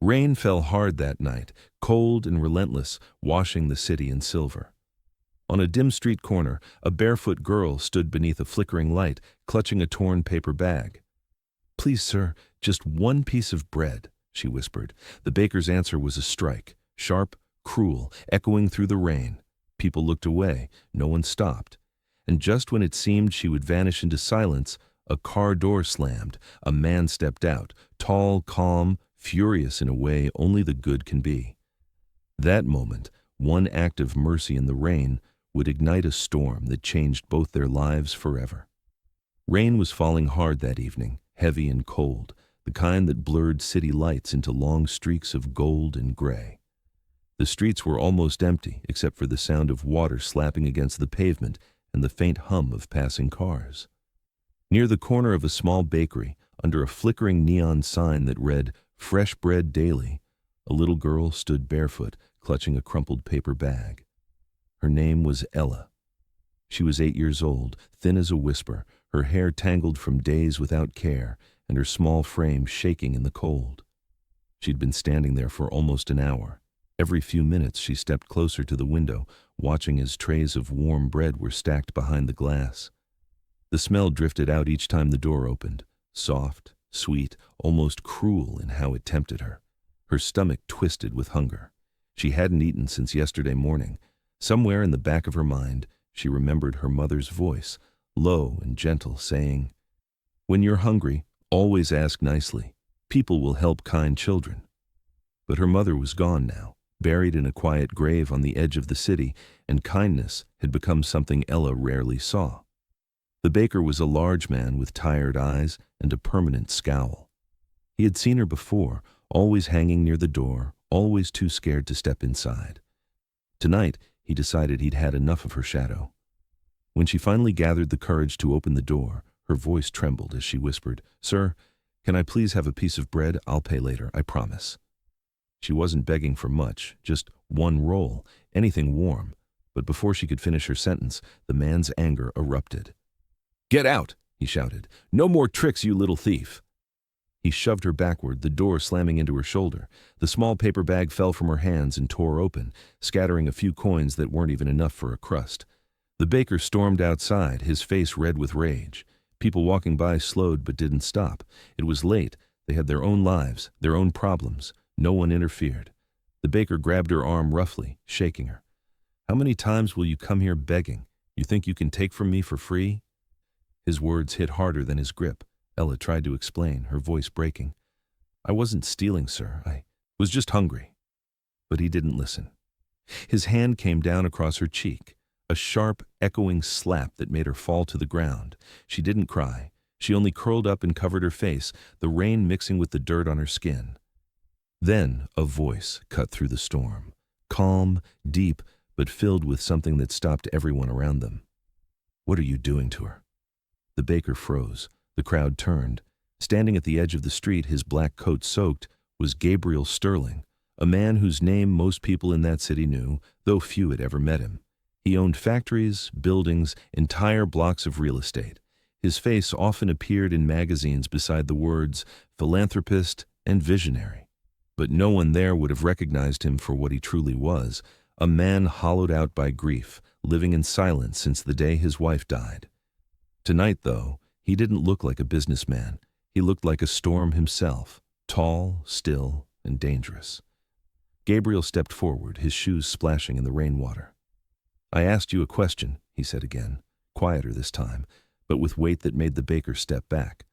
Rain fell hard that night, cold and relentless, washing the city in silver. On a dim street corner, a barefoot girl stood beneath a flickering light, clutching a torn paper bag. "Please, sir, just one piece of bread," she whispered. The baker's answer was a strike, sharp, cruel, echoing through the rain. People looked away. No one stopped. And just when it seemed she would vanish into silence, a car door slammed. A man stepped out, tall, calm, furious in a way only the good can be. That moment, one act of mercy in the rain, would ignite a storm that changed both their lives forever. Rain was falling hard that evening, heavy and cold, the kind that blurred city lights into long streaks of gold and gray. The streets were almost empty, except for the sound of water slapping against the pavement and the faint hum of passing cars. Near the corner of a small bakery, under a flickering neon sign that read, "Fresh Bread Daily," a little girl stood barefoot, clutching a crumpled paper bag. Her name was Ella. She was 8 years old, thin as a whisper, her hair tangled from days without care, and her small frame shaking in the cold. She'd been standing there for almost an hour. Every few minutes she stepped closer to the window, watching as trays of warm bread were stacked behind the glass. The smell drifted out each time the door opened, soft, sweet, almost cruel in how it tempted her. Her stomach twisted with hunger. She hadn't eaten since yesterday morning. Somewhere in the back of her mind, she remembered her mother's voice, low and gentle, saying, "When you're hungry, always ask nicely. People will help kind children." But her mother was gone now, buried in a quiet grave on the edge of the city, and kindness had become something Ella rarely saw. The baker was a large man with tired eyes and a permanent scowl. He had seen her before, always hanging near the door, always too scared to step inside. Tonight, he decided he'd had enough of her shadow. When she finally gathered the courage to open the door, her voice trembled as she whispered, "Sir, can I please have a piece of bread? I'll pay later, I promise." She wasn't begging for much, just one roll, anything warm. But before she could finish her sentence, the man's anger erupted. "Get out!" he shouted. "No more tricks, you little thief!" He shoved her backward, the door slamming into her shoulder. The small paper bag fell from her hands and tore open, scattering a few coins that weren't even enough for a crust. The baker stormed outside, his face red with rage. People walking by slowed but didn't stop. It was late. They had their own lives, their own problems. No one interfered. The baker grabbed her arm roughly, shaking her. "How many times will you come here begging? You think you can take from me for free?" His words hit harder than his grip. Ella tried to explain, her voice breaking. "I wasn't stealing, sir. I was just hungry." But he didn't listen. His hand came down across her cheek, a sharp, echoing slap that made her fall to the ground. She didn't cry. She only curled up and covered her face, the rain mixing with the dirt on her skin. Then a voice cut through the storm, calm, deep, but filled with something that stopped everyone around them. "What are you doing to her?" The baker froze. The crowd turned. Standing at the edge of the street, his black coat soaked, was Gabriel Sterling, a man whose name most people in that city knew, though few had ever met him. He owned factories, buildings, entire blocks of real estate. His face often appeared in magazines beside the words philanthropist and visionary. But no one there would have recognized him for what he truly was, a man hollowed out by grief, living in silence since the day his wife died. Tonight, though, he didn't look like a businessman. He looked like a storm himself, tall, still, and dangerous. Gabriel stepped forward, his shoes splashing in the rainwater. "I asked you a question," he said again, quieter this time, but with weight that made the baker step back.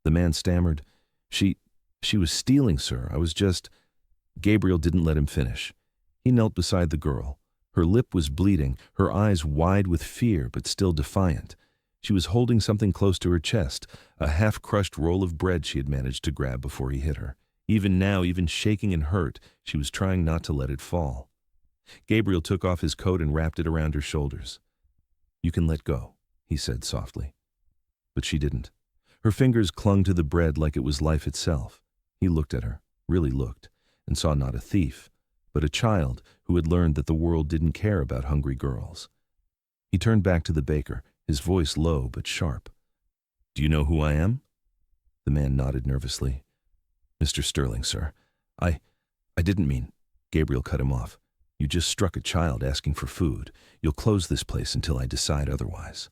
The man stammered, She was stealing, sir. I was just—" Gabriel didn't let him finish. He knelt beside the girl. Her lip was bleeding, her eyes wide with fear but still defiant. She was holding something close to her chest, a half-crushed roll of bread she had managed to grab before he hit her. Even now, even shaking and hurt, she was trying not to let it fall. Gabriel took off his coat and wrapped it around her shoulders. "You can let go," he said softly. But she didn't. Her fingers clung to the bread like it was life itself. He looked at her, really looked, and saw not a thief, but a child who had learned that the world didn't care about hungry girls. He turned back to the baker, his voice low but sharp. "Do you know who I am?" The man nodded nervously. "Mr. Sterling, sir. I didn't mean. Gabriel cut him off. You just struck a child asking for food. You'll close this place until I decide otherwise.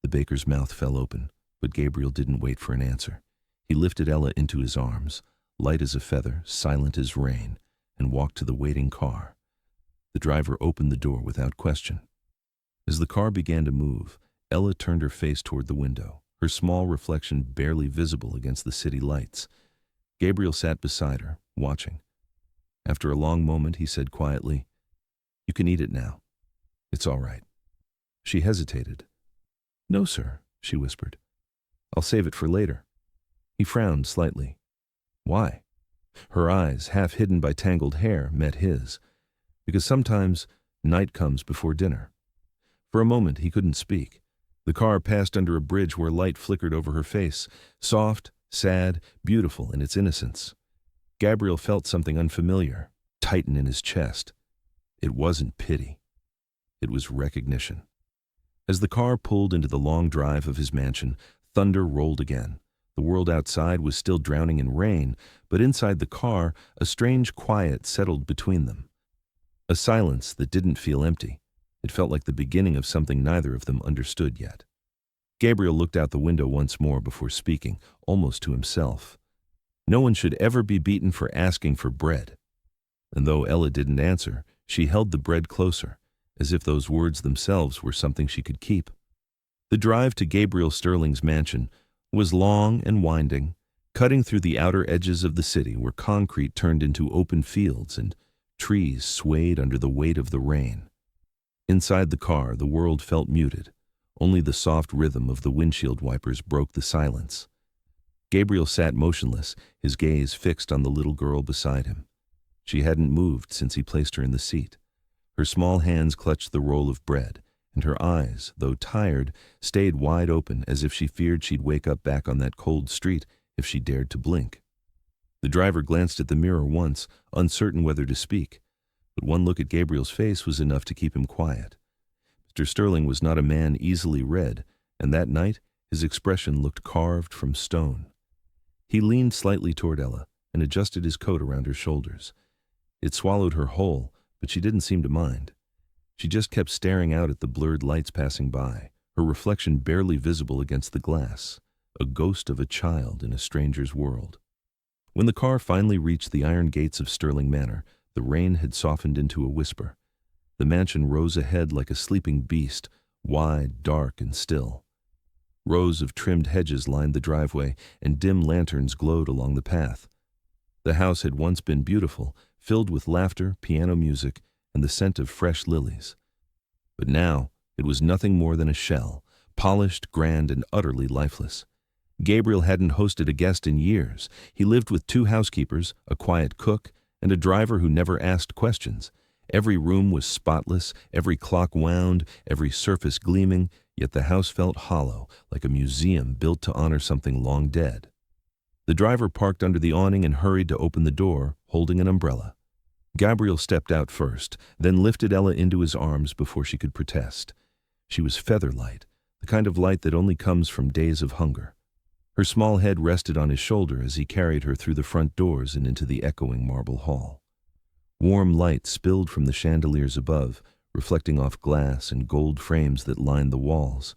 The baker's mouth fell open, but Gabriel didn't wait for an answer. He lifted Ella into his arms, light as a feather, silent as rain, and walked to the waiting car. The driver opened the door without question. As the car began to move, Ella turned her face toward the window, her small reflection barely visible against the city lights. Gabriel sat beside her, watching. After a long moment, he said quietly, "You can eat it now. It's all right." She hesitated. "No, sir," she whispered. "I'll save it for later." He frowned slightly. "Why?" Her eyes, half hidden by tangled hair, met his. "Because sometimes night comes before dinner." For a moment, he couldn't speak. The car passed under a bridge where light flickered over her face, soft, sad, beautiful in its innocence. Gabriel felt something unfamiliar, tighten in his chest. It wasn't pity. It was recognition. As the car pulled into the long drive of his mansion, thunder rolled again. The world outside was still drowning in rain, but inside the car, a strange quiet settled between them. A silence that didn't feel empty. It felt like the beginning of something neither of them understood yet. Gabriel looked out the window once more before speaking, almost to himself. No one should ever be beaten for asking for bread. And though Ella didn't answer, she held the bread closer, as if those words themselves were something she could keep. The drive to Gabriel Sterling's mansion was long and winding, cutting through the outer edges of the city where concrete turned into open fields and trees swayed under the weight of the rain. Inside the car, the world felt muted. Only the soft rhythm of the windshield wipers broke the silence. Gabriel sat motionless, his gaze fixed on the little girl beside him. She hadn't moved since he placed her in the seat. Her small hands clutched the roll of bread, and her eyes, though tired, stayed wide open as if she feared she'd wake up back on that cold street if she dared to blink. The driver glanced at the mirror once, uncertain whether to speak, but one look at Gabriel's face was enough to keep him quiet. Mr. Sterling was not a man easily read, and that night his expression looked carved from stone. He leaned slightly toward Ella and adjusted his coat around her shoulders. It swallowed her whole, but she didn't seem to mind. She just kept staring out at the blurred lights passing by, her reflection barely visible against the glass, a ghost of a child in a stranger's world. When the car finally reached the iron gates of Sterling Manor, the rain had softened into a whisper. The mansion rose ahead like a sleeping beast, wide, dark, and still. Rows of trimmed hedges lined the driveway, and dim lanterns glowed along the path. The house had once been beautiful, filled with laughter, piano music, and the scent of fresh lilies. But now it was nothing more than a shell, polished, grand, and utterly lifeless. Gabriel hadn't hosted a guest in years. He lived with 2 housekeepers, a quiet cook, and a driver who never asked questions. Every room was spotless, every clock wound, every surface gleaming, yet the house felt hollow, like a museum built to honor something long dead. The driver parked under the awning and hurried to open the door, holding an umbrella. Gabriel stepped out first, then lifted Ella into his arms before she could protest. She was feather-light, the kind of light that only comes from days of hunger. Her small head rested on his shoulder as he carried her through the front doors and into the echoing marble hall. Warm light spilled from the chandeliers above, reflecting off glass and gold frames that lined the walls.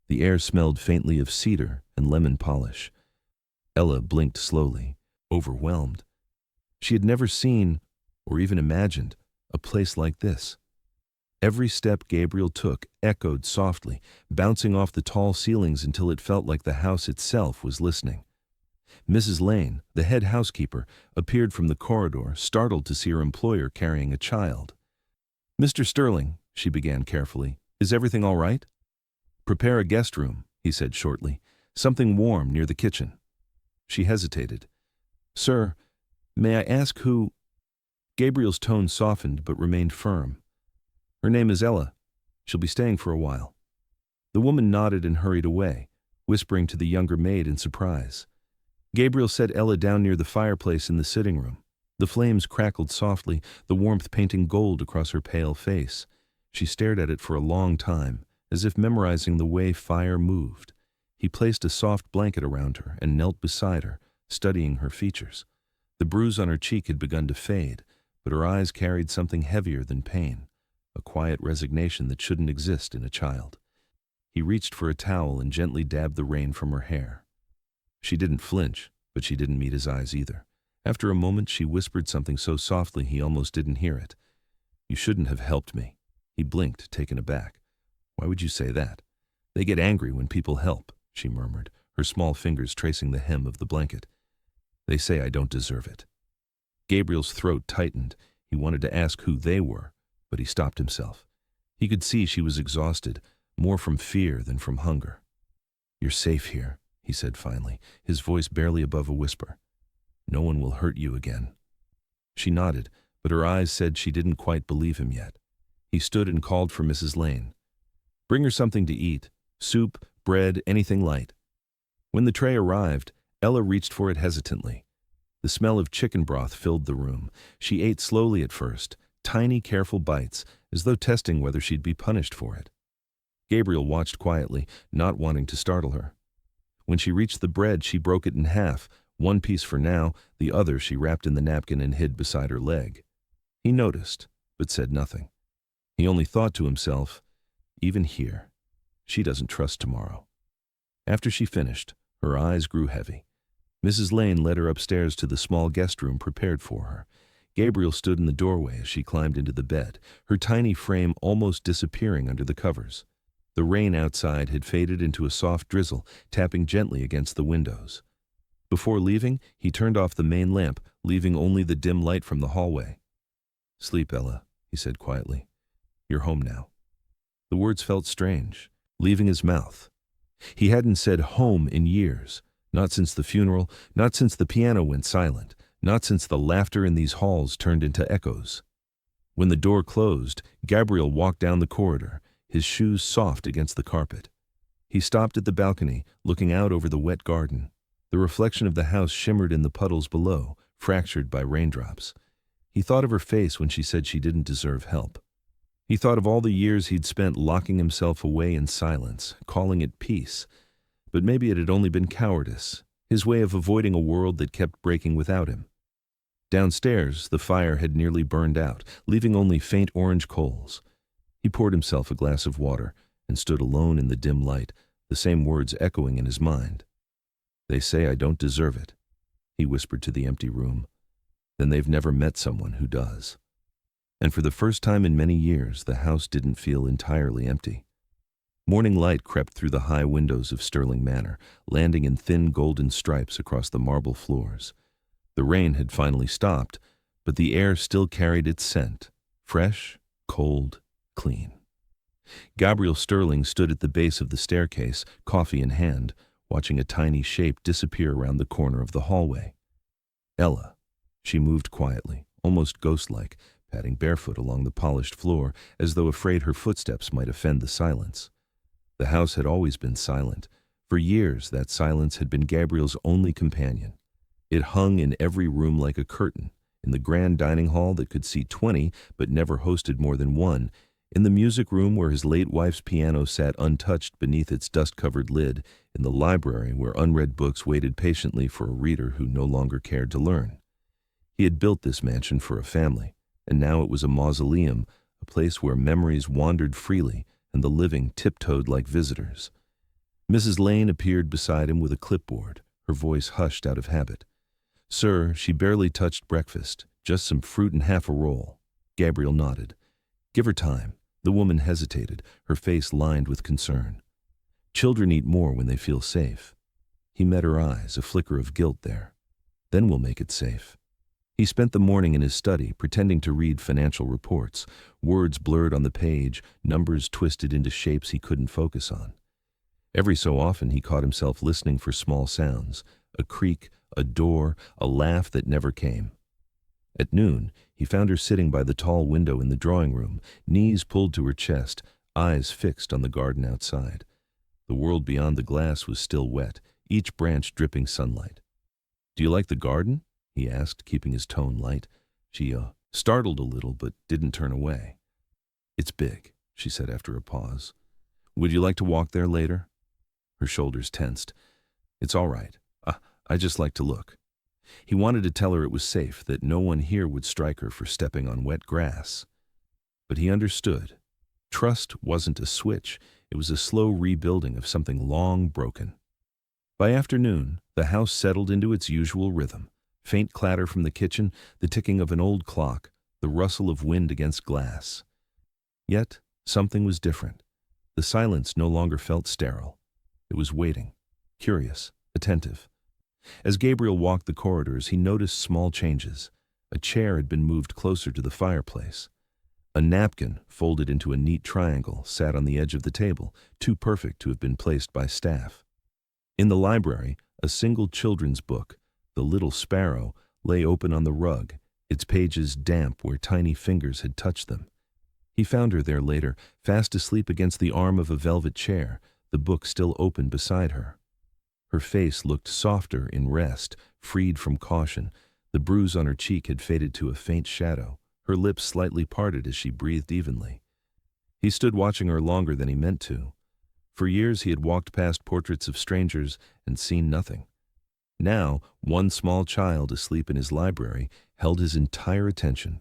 The air smelled faintly of cedar and lemon polish. Ella blinked slowly, overwhelmed. She had never seen, or even imagined, a place like this. Every step Gabriel took echoed softly, bouncing off the tall ceilings until it felt like the house itself was listening. Mrs. Lane, the head housekeeper, appeared from the corridor, startled to see her employer carrying a child. "Mr. Sterling," she began carefully, "is everything all right?" "Prepare a guest room," he said shortly, "something warm near the kitchen." She hesitated. "Sir, may I ask who—" Gabriel's tone softened but remained firm. "Her name is Ella. She'll be staying for a while." The woman nodded and hurried away, whispering to the younger maid in surprise. Gabriel set Ella down near the fireplace in the sitting room. The flames crackled softly, the warmth painting gold across her pale face. She stared at it for a long time, as if memorizing the way fire moved. He placed a soft blanket around her and knelt beside her, studying her features. The bruise on her cheek had begun to fade, but her eyes carried something heavier than pain, a quiet resignation that shouldn't exist in a child. He reached for a towel and gently dabbed the rain from her hair. She didn't flinch, but she didn't meet his eyes either. After a moment, she whispered something so softly he almost didn't hear it. "You shouldn't have helped me." He blinked, taken aback. "Why would you say that?" "They get angry when people help," she murmured, her small fingers tracing the hem of the blanket. "They say I don't deserve it." Gabriel's throat tightened. He wanted to ask who they were, but he stopped himself. He could see she was exhausted, more from fear than from hunger. "You're safe here," he said finally, his voice barely above a whisper. "No one will hurt you again." She nodded, but her eyes said she didn't quite believe him yet. He stood and called for Mrs. Lane. "Bring her something to eat. Soup, bread, anything light." When the tray arrived, Ella reached for it hesitantly. The smell of chicken broth filled the room. She ate slowly at first, tiny, careful bites, as though testing whether she'd be punished for it. Gabriel watched quietly, not wanting to startle her. When she reached the bread, she broke it in half, one piece for now, the other she wrapped in the napkin and hid beside her leg. He noticed, but said nothing. He only thought to himself, even here, she doesn't trust tomorrow. After she finished, her eyes grew heavy. Mrs. Lane led her upstairs to the small guest room prepared for her. Gabriel stood in the doorway as she climbed into the bed, her tiny frame almost disappearing under the covers. The rain outside had faded into a soft drizzle, tapping gently against the windows. Before leaving, he turned off the main lamp, leaving only the dim light from the hallway. "Sleep, Ella," he said quietly. "You're home now." The words felt strange, leaving his mouth. He hadn't said home in years, not since the funeral, not since the piano went silent, not since the laughter in these halls turned into echoes. When the door closed, Gabriel walked down the corridor, his shoes soft against the carpet. He stopped at the balcony, looking out over the wet garden. The reflection of the house shimmered in the puddles below, fractured by raindrops. He thought of her face when she said she didn't deserve help. He thought of all the years he'd spent locking himself away in silence, calling it peace. But maybe it had only been cowardice, his way of avoiding a world that kept breaking without him. Downstairs, the fire had nearly burned out, leaving only faint orange coals. He poured himself a glass of water and stood alone in the dim light, the same words echoing in his mind. "They say I don't deserve it," he whispered to the empty room. "Then they've never met someone who does." And for the first time in many years, the house didn't feel entirely empty. Morning light crept through the high windows of Sterling Manor, landing in thin golden stripes across the marble floors. The rain had finally stopped, but the air still carried its scent, fresh, cold, clean. Gabriel Sterling stood at the base of the staircase, coffee in hand, watching a tiny shape disappear around the corner of the hallway. Ella. She moved quietly, almost ghost-like, padding barefoot along the polished floor, as though afraid her footsteps might offend the silence. The house had always been silent. For years, that silence had been Gabriel's only companion. It hung in every room like a curtain, in the grand dining hall that could seat 20 but never hosted more than one, in the music room where his late wife's piano sat untouched beneath its dust-covered lid, in the library where unread books waited patiently for a reader who no longer cared to learn. He had built this mansion for a family, and now it was a mausoleum, a place where memories wandered freely and the living tiptoed like visitors. Mrs. Lane appeared beside him with a clipboard, her voice hushed out of habit. "Sir, she barely touched breakfast, just some fruit and half a roll." Gabriel nodded. "Give her time." The woman hesitated, her face lined with concern. "Children eat more when they feel safe." He met her eyes, a flicker of guilt there. "Then we'll make it safe." He spent the morning in his study, pretending to read financial reports, words blurred on the page, numbers twisted into shapes he couldn't focus on. Every so often he caught himself listening for small sounds, a creak, a door, a laugh that never came. At noon, he found her sitting by the tall window in the drawing room, knees pulled to her chest, eyes fixed on the garden outside. The world beyond the glass was still wet, each branch dripping sunlight. "Do you like the garden?" he asked, keeping his tone light. She startled a little, but didn't turn away. "It's big," she said after a pause. "Would you like to walk there later?" Her shoulders tensed. "It's all right. I just like to look." He wanted to tell her it was safe, that no one here would strike her for stepping on wet grass. But he understood. Trust wasn't a switch, it was a slow rebuilding of something long broken. By afternoon, the house settled into its usual rhythm. Faint clatter from the kitchen, the ticking of an old clock, the rustle of wind against glass. Yet, something was different. The silence no longer felt sterile. It was waiting, curious, attentive. As Gabriel walked the corridors, he noticed small changes. A chair had been moved closer to the fireplace. A napkin, folded into a neat triangle, sat on the edge of the table, too perfect to have been placed by staff. In the library, a single children's book, The Little Sparrow, lay open on the rug, its pages damp where tiny fingers had touched them. He found her there later, fast asleep against the arm of a velvet chair, the book still open beside her. Her face looked softer in rest, freed from caution. The bruise on her cheek had faded to a faint shadow, her lips slightly parted as she breathed evenly. He stood watching her longer than he meant to. For years he had walked past portraits of strangers and seen nothing. Now, one small child asleep in his library held his entire attention.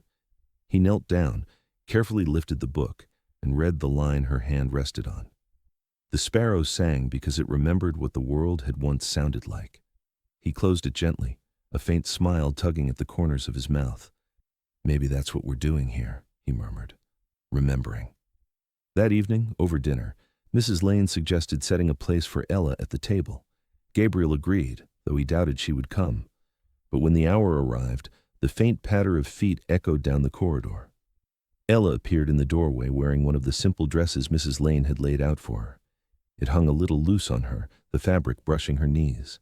He knelt down, carefully lifted the book, and read the line her hand rested on. The sparrow sang because it remembered what the world had once sounded like. He closed it gently, a faint smile tugging at the corners of his mouth. "Maybe that's what we're doing here," he murmured, remembering. That evening, over dinner, Mrs. Lane suggested setting a place for Ella at the table. Gabriel agreed, though he doubted she would come. But when the hour arrived, the faint patter of feet echoed down the corridor. Ella appeared in the doorway wearing one of the simple dresses Mrs. Lane had laid out for her. It hung a little loose on her, the fabric brushing her knees.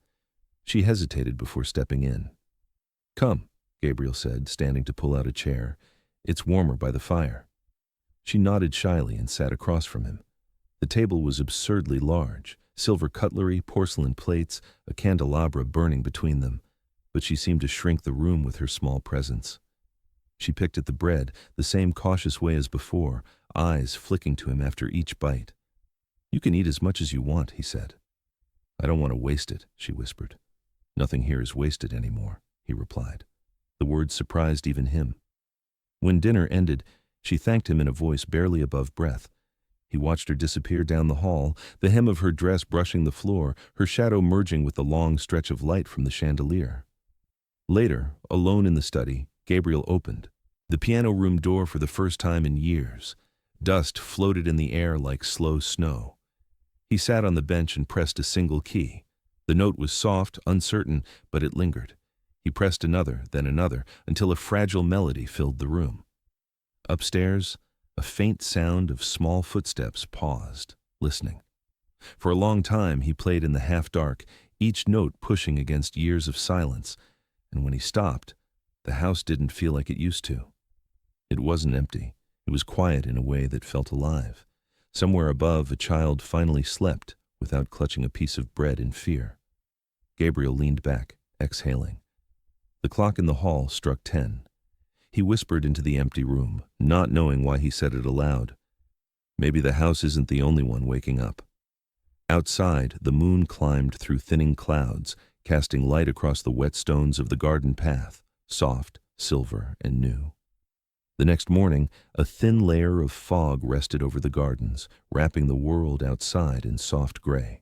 She hesitated before stepping in. "Come," Gabriel said, standing to pull out a chair. "It's warmer by the fire." She nodded shyly and sat across from him. The table was absurdly large, silver cutlery, porcelain plates, a candelabra burning between them, but she seemed to shrink the room with her small presence. She picked at the bread, the same cautious way as before, eyes flicking to him after each bite. "You can eat as much as you want," he said. "I don't want to waste it," she whispered. "Nothing here is wasted anymore," he replied. The words surprised even him. When dinner ended, she thanked him in a voice barely above breath. He watched her disappear down the hall, the hem of her dress brushing the floor, her shadow merging with the long stretch of light from the chandelier. Later, alone in the study, Gabriel opened the piano room door for the first time in years. Dust floated in the air like slow snow. He sat on the bench and pressed a single key. The note was soft, uncertain, but it lingered. He pressed another, then another, until a fragile melody filled the room. Upstairs, a faint sound of small footsteps paused, listening. For a long time he played in the half-dark, each note pushing against years of silence, and when he stopped, the house didn't feel like it used to. It wasn't empty. It was quiet in a way that felt alive. Somewhere above, a child finally slept without clutching a piece of bread in fear. Gabriel leaned back, exhaling. The clock in the hall struck 10. He whispered into the empty room, not knowing why he said it aloud. Maybe the house isn't the only one waking up. Outside, the moon climbed through thinning clouds, casting light across the wet stones of the garden path, soft, silver, and new. The next morning, a thin layer of fog rested over the gardens, wrapping the world outside in soft gray.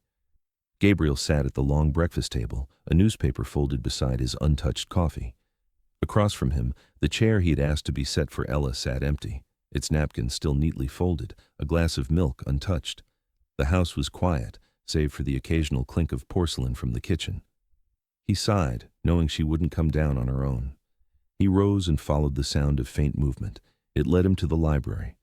Gabriel sat at the long breakfast table, a newspaper folded beside his untouched coffee. Across from him, the chair he had asked to be set for Ella sat empty, its napkin still neatly folded, a glass of milk untouched. The house was quiet, save for the occasional clink of porcelain from the kitchen. He sighed, knowing she wouldn't come down on her own. He rose and followed the sound of faint movement. It led him to the library.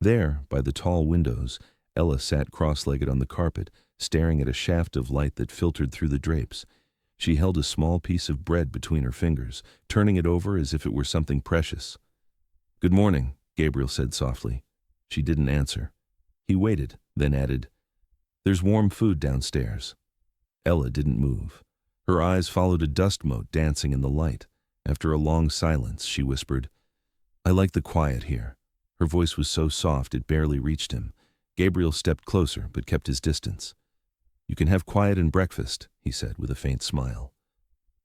There, by the tall windows, Ella sat cross-legged on the carpet, staring at a shaft of light that filtered through the drapes. She held a small piece of bread between her fingers, turning it over as if it were something precious. "Good morning," Gabriel said softly. She didn't answer. He waited, then added, "There's warm food downstairs." Ella didn't move. Her eyes followed a dust mote dancing in the light. After a long silence, she whispered, "I like the quiet here." Her voice was so soft it barely reached him. Gabriel stepped closer, but kept his distance. "You can have quiet and breakfast," he said with a faint smile.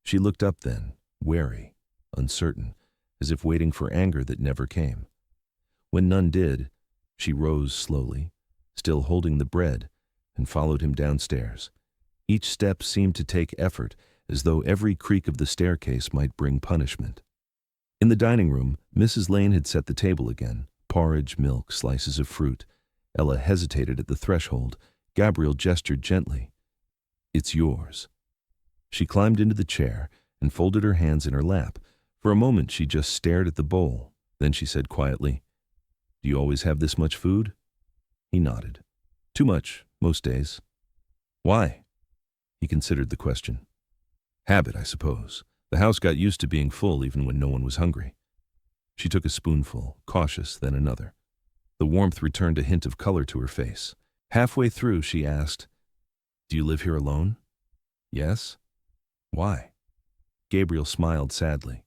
She looked up then, wary, uncertain, as if waiting for anger that never came. When none did, she rose slowly, still holding the bread, and followed him downstairs. Each step seemed to take effort, as though every creak of the staircase might bring punishment. In the dining room, Mrs. Lane had set the table again, porridge, milk, slices of fruit. Ella hesitated at the threshold. Gabriel gestured gently. "It's yours." She climbed into the chair and folded her hands in her lap. For a moment she just stared at the bowl. Then she said quietly, "Do you always have this much food?" He nodded. "Too much, most days." "Why?" He considered the question. "Habit, I suppose. The house got used to being full even when no one was hungry." She took a spoonful, cautious, then another. The warmth returned a hint of color to her face. Halfway through, she asked, "Do you live here alone?" "Yes." "Why?" Gabriel smiled sadly.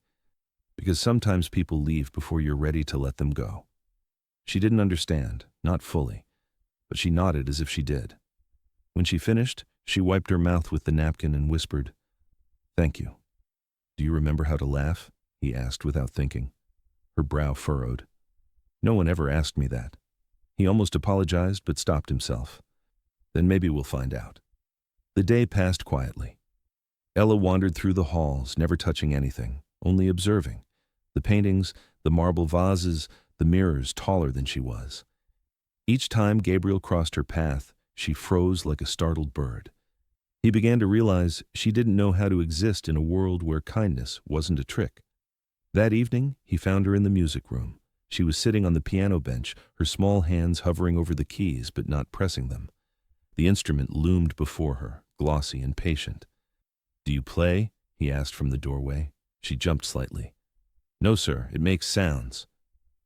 "Because sometimes people leave before you're ready to let them go." She didn't understand, not fully, but she nodded as if she did. When she finished, she wiped her mouth with the napkin and whispered, "Thank you." "Do you remember how to laugh?" he asked without thinking. Her brow furrowed. "No one ever asked me that." He almost apologized but stopped himself. "Then maybe we'll find out." The day passed quietly. Ella wandered through the halls, never touching anything, only observing. The paintings, the marble vases, the mirrors taller than she was. Each time Gabriel crossed her path, she froze like a startled bird. He began to realize she didn't know how to exist in a world where kindness wasn't a trick. That evening, he found her in the music room. She was sitting on the piano bench, her small hands hovering over the keys but not pressing them. The instrument loomed before her, glossy and patient. "Do you play?" he asked from the doorway. She jumped slightly. "No, sir, it makes sounds."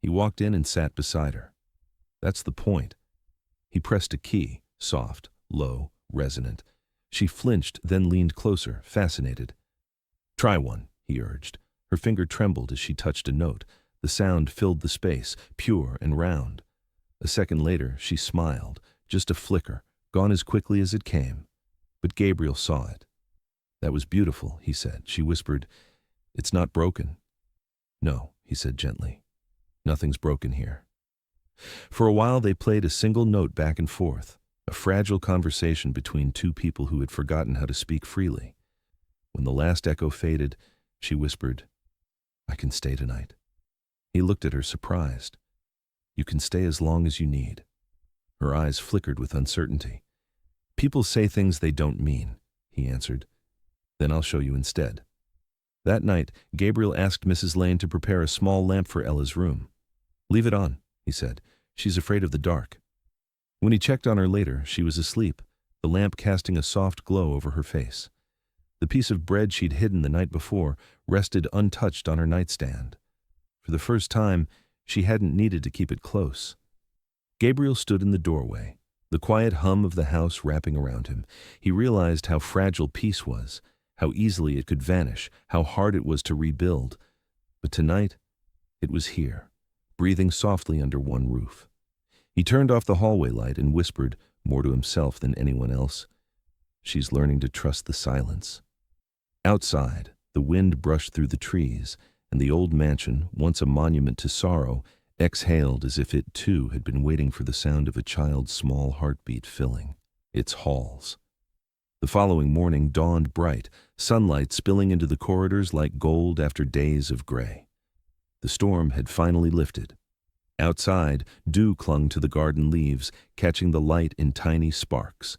He walked in and sat beside her. "That's the point." He pressed a key, soft, low, resonant. She flinched, then leaned closer, fascinated. "Try one," he urged. Her finger trembled as she touched a note. The sound filled the space, pure and round. A second later, she smiled, just a flicker, gone as quickly as it came. But Gabriel saw it. "That was beautiful," he said. She whispered, "It's not broken." "No," he said gently. "Nothing's broken here." For a while they played a single note back and forth, a fragile conversation between two people who had forgotten how to speak freely. When the last echo faded, she whispered, "I can stay tonight." He looked at her, surprised. "You can stay as long as you need." Her eyes flickered with uncertainty. "People say things they don't mean," he answered. "Then I'll show you instead." That night, Gabriel asked Mrs. Lane to prepare a small lamp for Ella's room. "Leave it on," he said. "She's afraid of the dark." When he checked on her later, she was asleep, the lamp casting a soft glow over her face. The piece of bread she'd hidden the night before rested untouched on her nightstand. For the first time, she hadn't needed to keep it close. Gabriel stood in the doorway, the quiet hum of the house wrapping around him. He realized how fragile peace was, how easily it could vanish, how hard it was to rebuild. But tonight, it was here, breathing softly under one roof. He turned off the hallway light and whispered, more to himself than anyone else, "She's learning to trust the silence." Outside, the wind brushed through the trees, and the old mansion, once a monument to sorrow, exhaled as if it too had been waiting for the sound of a child's small heartbeat filling its halls. The following morning dawned bright, sunlight spilling into the corridors like gold after days of gray. The storm had finally lifted. Outside, dew clung to the garden leaves, catching the light in tiny sparks.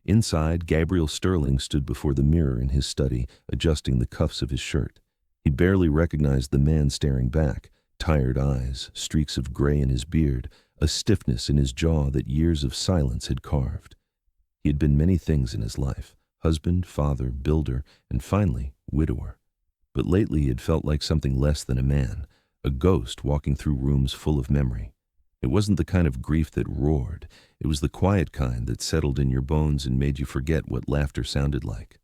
Inside, Gabriel Sterling stood before the mirror in his study, adjusting the cuffs of his shirt. He barely recognized the man staring back, tired eyes, streaks of gray in his beard, a stiffness in his jaw that years of silence had carved. He had been many things in his life, husband, father, builder, and finally, widower. But lately he had felt like something less than a man, a ghost walking through rooms full of memory. It wasn't the kind of grief that roared. It was the quiet kind that settled in your bones and made you forget what laughter sounded like.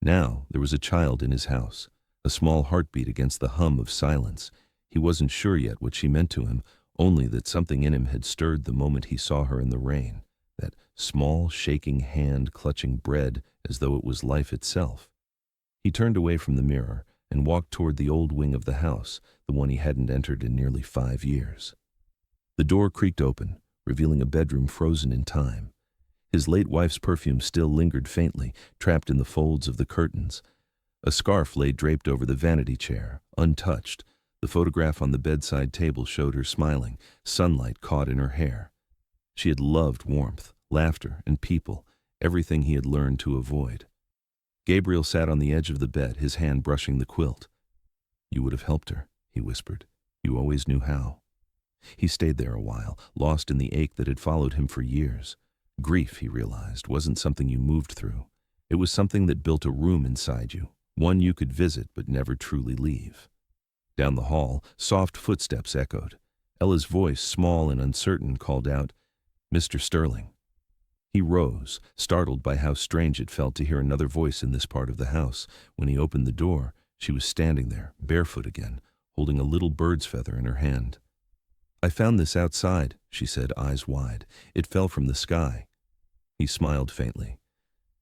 Now there was a child in his house, a small heartbeat against the hum of silence. He wasn't sure yet what she meant to him, only that something in him had stirred the moment he saw her in the rain, that small, shaking hand clutching bread as though it was life itself. He turned away from the mirror and walked toward the old wing of the house, the one he hadn't entered in nearly 5 years. The door creaked open, revealing a bedroom frozen in time. His late wife's perfume still lingered faintly, trapped in the folds of the curtains. A scarf lay draped over the vanity chair, untouched. The photograph on the bedside table showed her smiling, sunlight caught in her hair. She had loved warmth, laughter, and people, everything he had learned to avoid. Gabriel sat on the edge of the bed, his hand brushing the quilt. "You would have helped her," he whispered. "You always knew how." He stayed there a while, lost in the ache that had followed him for years. Grief, he realized, wasn't something you moved through. It was something that built a room inside you, one you could visit but never truly leave. Down the hall, soft footsteps echoed. Ella's voice, small and uncertain, called out, "Mr. Sterling." He rose, startled by how strange it felt to hear another voice in this part of the house. When he opened the door, she was standing there, barefoot again, holding a little bird's feather in her hand. "I found this outside," she said, eyes wide. "It fell from the sky." He smiled faintly.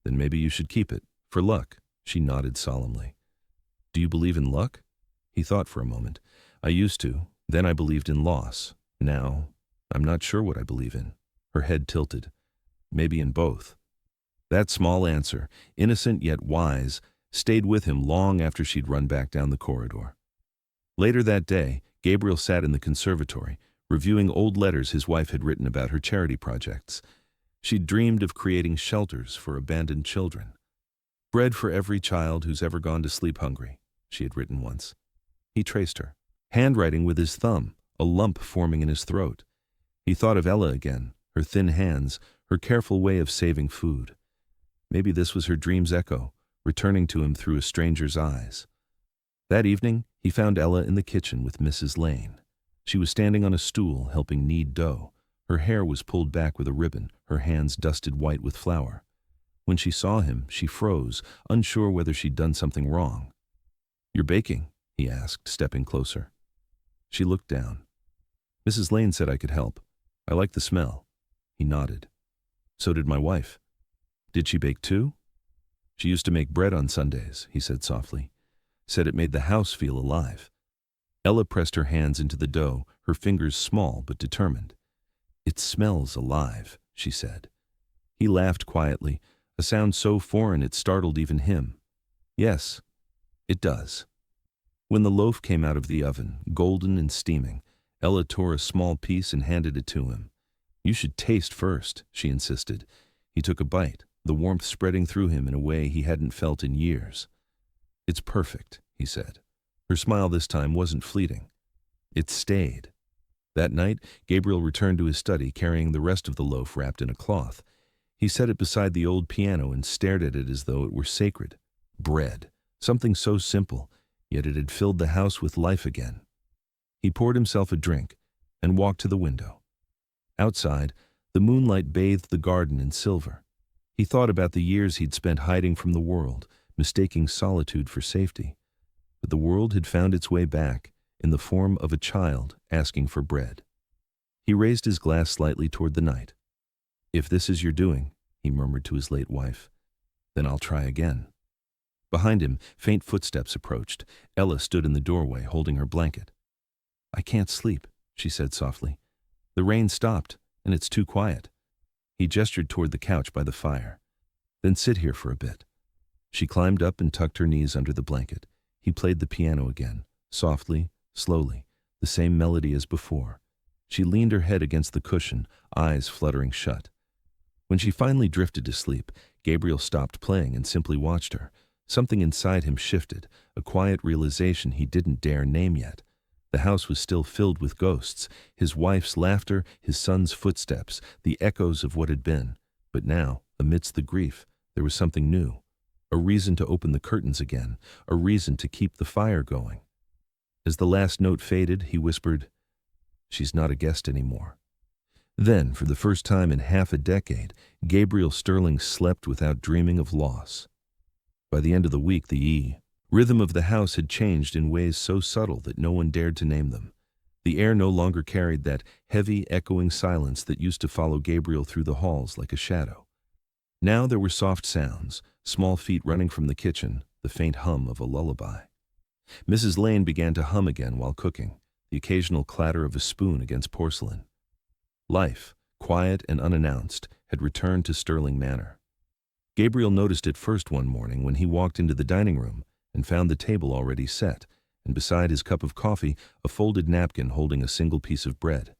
"Then maybe you should keep it, for luck." She nodded solemnly. "Do you believe in luck?" He thought for a moment. "I used to. Then I believed in loss. Now, I'm not sure what I believe in." Her head tilted. "Maybe in both." That small answer, innocent yet wise, stayed with him long after she'd run back down the corridor. Later that day, Gabriel sat in the conservatory, reviewing old letters his wife had written about her charity projects. She'd dreamed of creating shelters for abandoned children. "Bread for every child who's ever gone to sleep hungry," she had written once. He traced her, handwriting with his thumb, a lump forming in his throat. He thought of Ella again, her thin hands, her careful way of saving food. Maybe this was her dream's echo, returning to him through a stranger's eyes. That evening, he found Ella in the kitchen with Mrs. Lane. She was standing on a stool, helping knead dough. Her hair was pulled back with a ribbon, her hands dusted white with flour. When she saw him, she froze, unsure whether she'd done something wrong. "You're baking?" he asked, stepping closer. She looked down. "Mrs. Lane said I could help. I like the smell." He nodded. "So did my wife." "Did she bake too?" "She used to make bread on Sundays," he said softly. "Said it made the house feel alive." Ella pressed her hands into the dough, her fingers small but determined. "It smells alive," she said. He laughed quietly, a sound so foreign it startled even him. "Yes, it does." When the loaf came out of the oven, golden and steaming, Ella tore a small piece and handed it to him. "You should taste first," she insisted. He took a bite, the warmth spreading through him in a way he hadn't felt in years. "It's perfect," he said. Her smile this time wasn't fleeting. It stayed. That night, Gabriel returned to his study carrying the rest of the loaf wrapped in a cloth. He set it beside the old piano and stared at it as though it were sacred. Bread, something so simple, yet it had filled the house with life again. He poured himself a drink and walked to the window. Outside, the moonlight bathed the garden in silver. He thought about the years he'd spent hiding from the world, mistaking solitude for safety. But the world had found its way back, in the form of a child asking for bread. He raised his glass slightly toward the night. "If this is your doing," he murmured to his late wife, "then I'll try again." Behind him, faint footsteps approached. Ella stood in the doorway, holding her blanket. "I can't sleep," she said softly. "The rain stopped, and it's too quiet." He gestured toward the couch by the fire. "Then sit here for a bit." She climbed up and tucked her knees under the blanket. He played the piano again, softly, slowly, the same melody as before. She leaned her head against the cushion, eyes fluttering shut. When she finally drifted to sleep, Gabriel stopped playing and simply watched her. Something inside him shifted, a quiet realization he didn't dare name yet. The house was still filled with ghosts, his wife's laughter, his son's footsteps, the echoes of what had been. But now, amidst the grief, there was something new. A reason to open the curtains again, a reason to keep the fire going. As the last note faded, he whispered, "She's not a guest anymore." Then, for the first time in half a decade, Gabriel Sterling slept without dreaming of loss. By the end of the week, the rhythm of the house had changed in ways so subtle that no one dared to name them. The air no longer carried that heavy, echoing silence that used to follow Gabriel through the halls like a shadow. Now there were soft sounds, small feet running from the kitchen, the faint hum of a lullaby. Mrs. Lane began to hum again while cooking, the occasional clatter of a spoon against porcelain. Life, quiet and unannounced, had returned to Sterling Manor. Gabriel noticed it first one morning when he walked into the dining room and found the table already set, and beside his cup of coffee, a folded napkin holding a single piece of bread.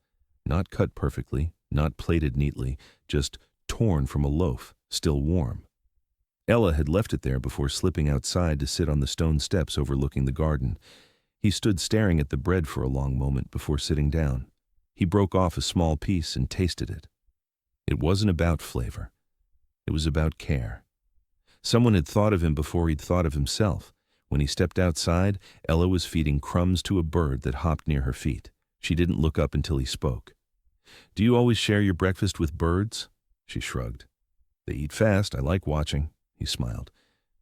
Not cut perfectly, not plated neatly, just torn from a loaf, still warm. Ella had left it there before slipping outside to sit on the stone steps overlooking the garden. He stood staring at the bread for a long moment before sitting down. He broke off a small piece and tasted it. It wasn't about flavor. It was about care. Someone had thought of him before he'd thought of himself. When he stepped outside, Ella was feeding crumbs to a bird that hopped near her feet. She didn't look up until he spoke. "Do you always share your breakfast with birds?" She shrugged. "They eat fast. I like watching." He smiled.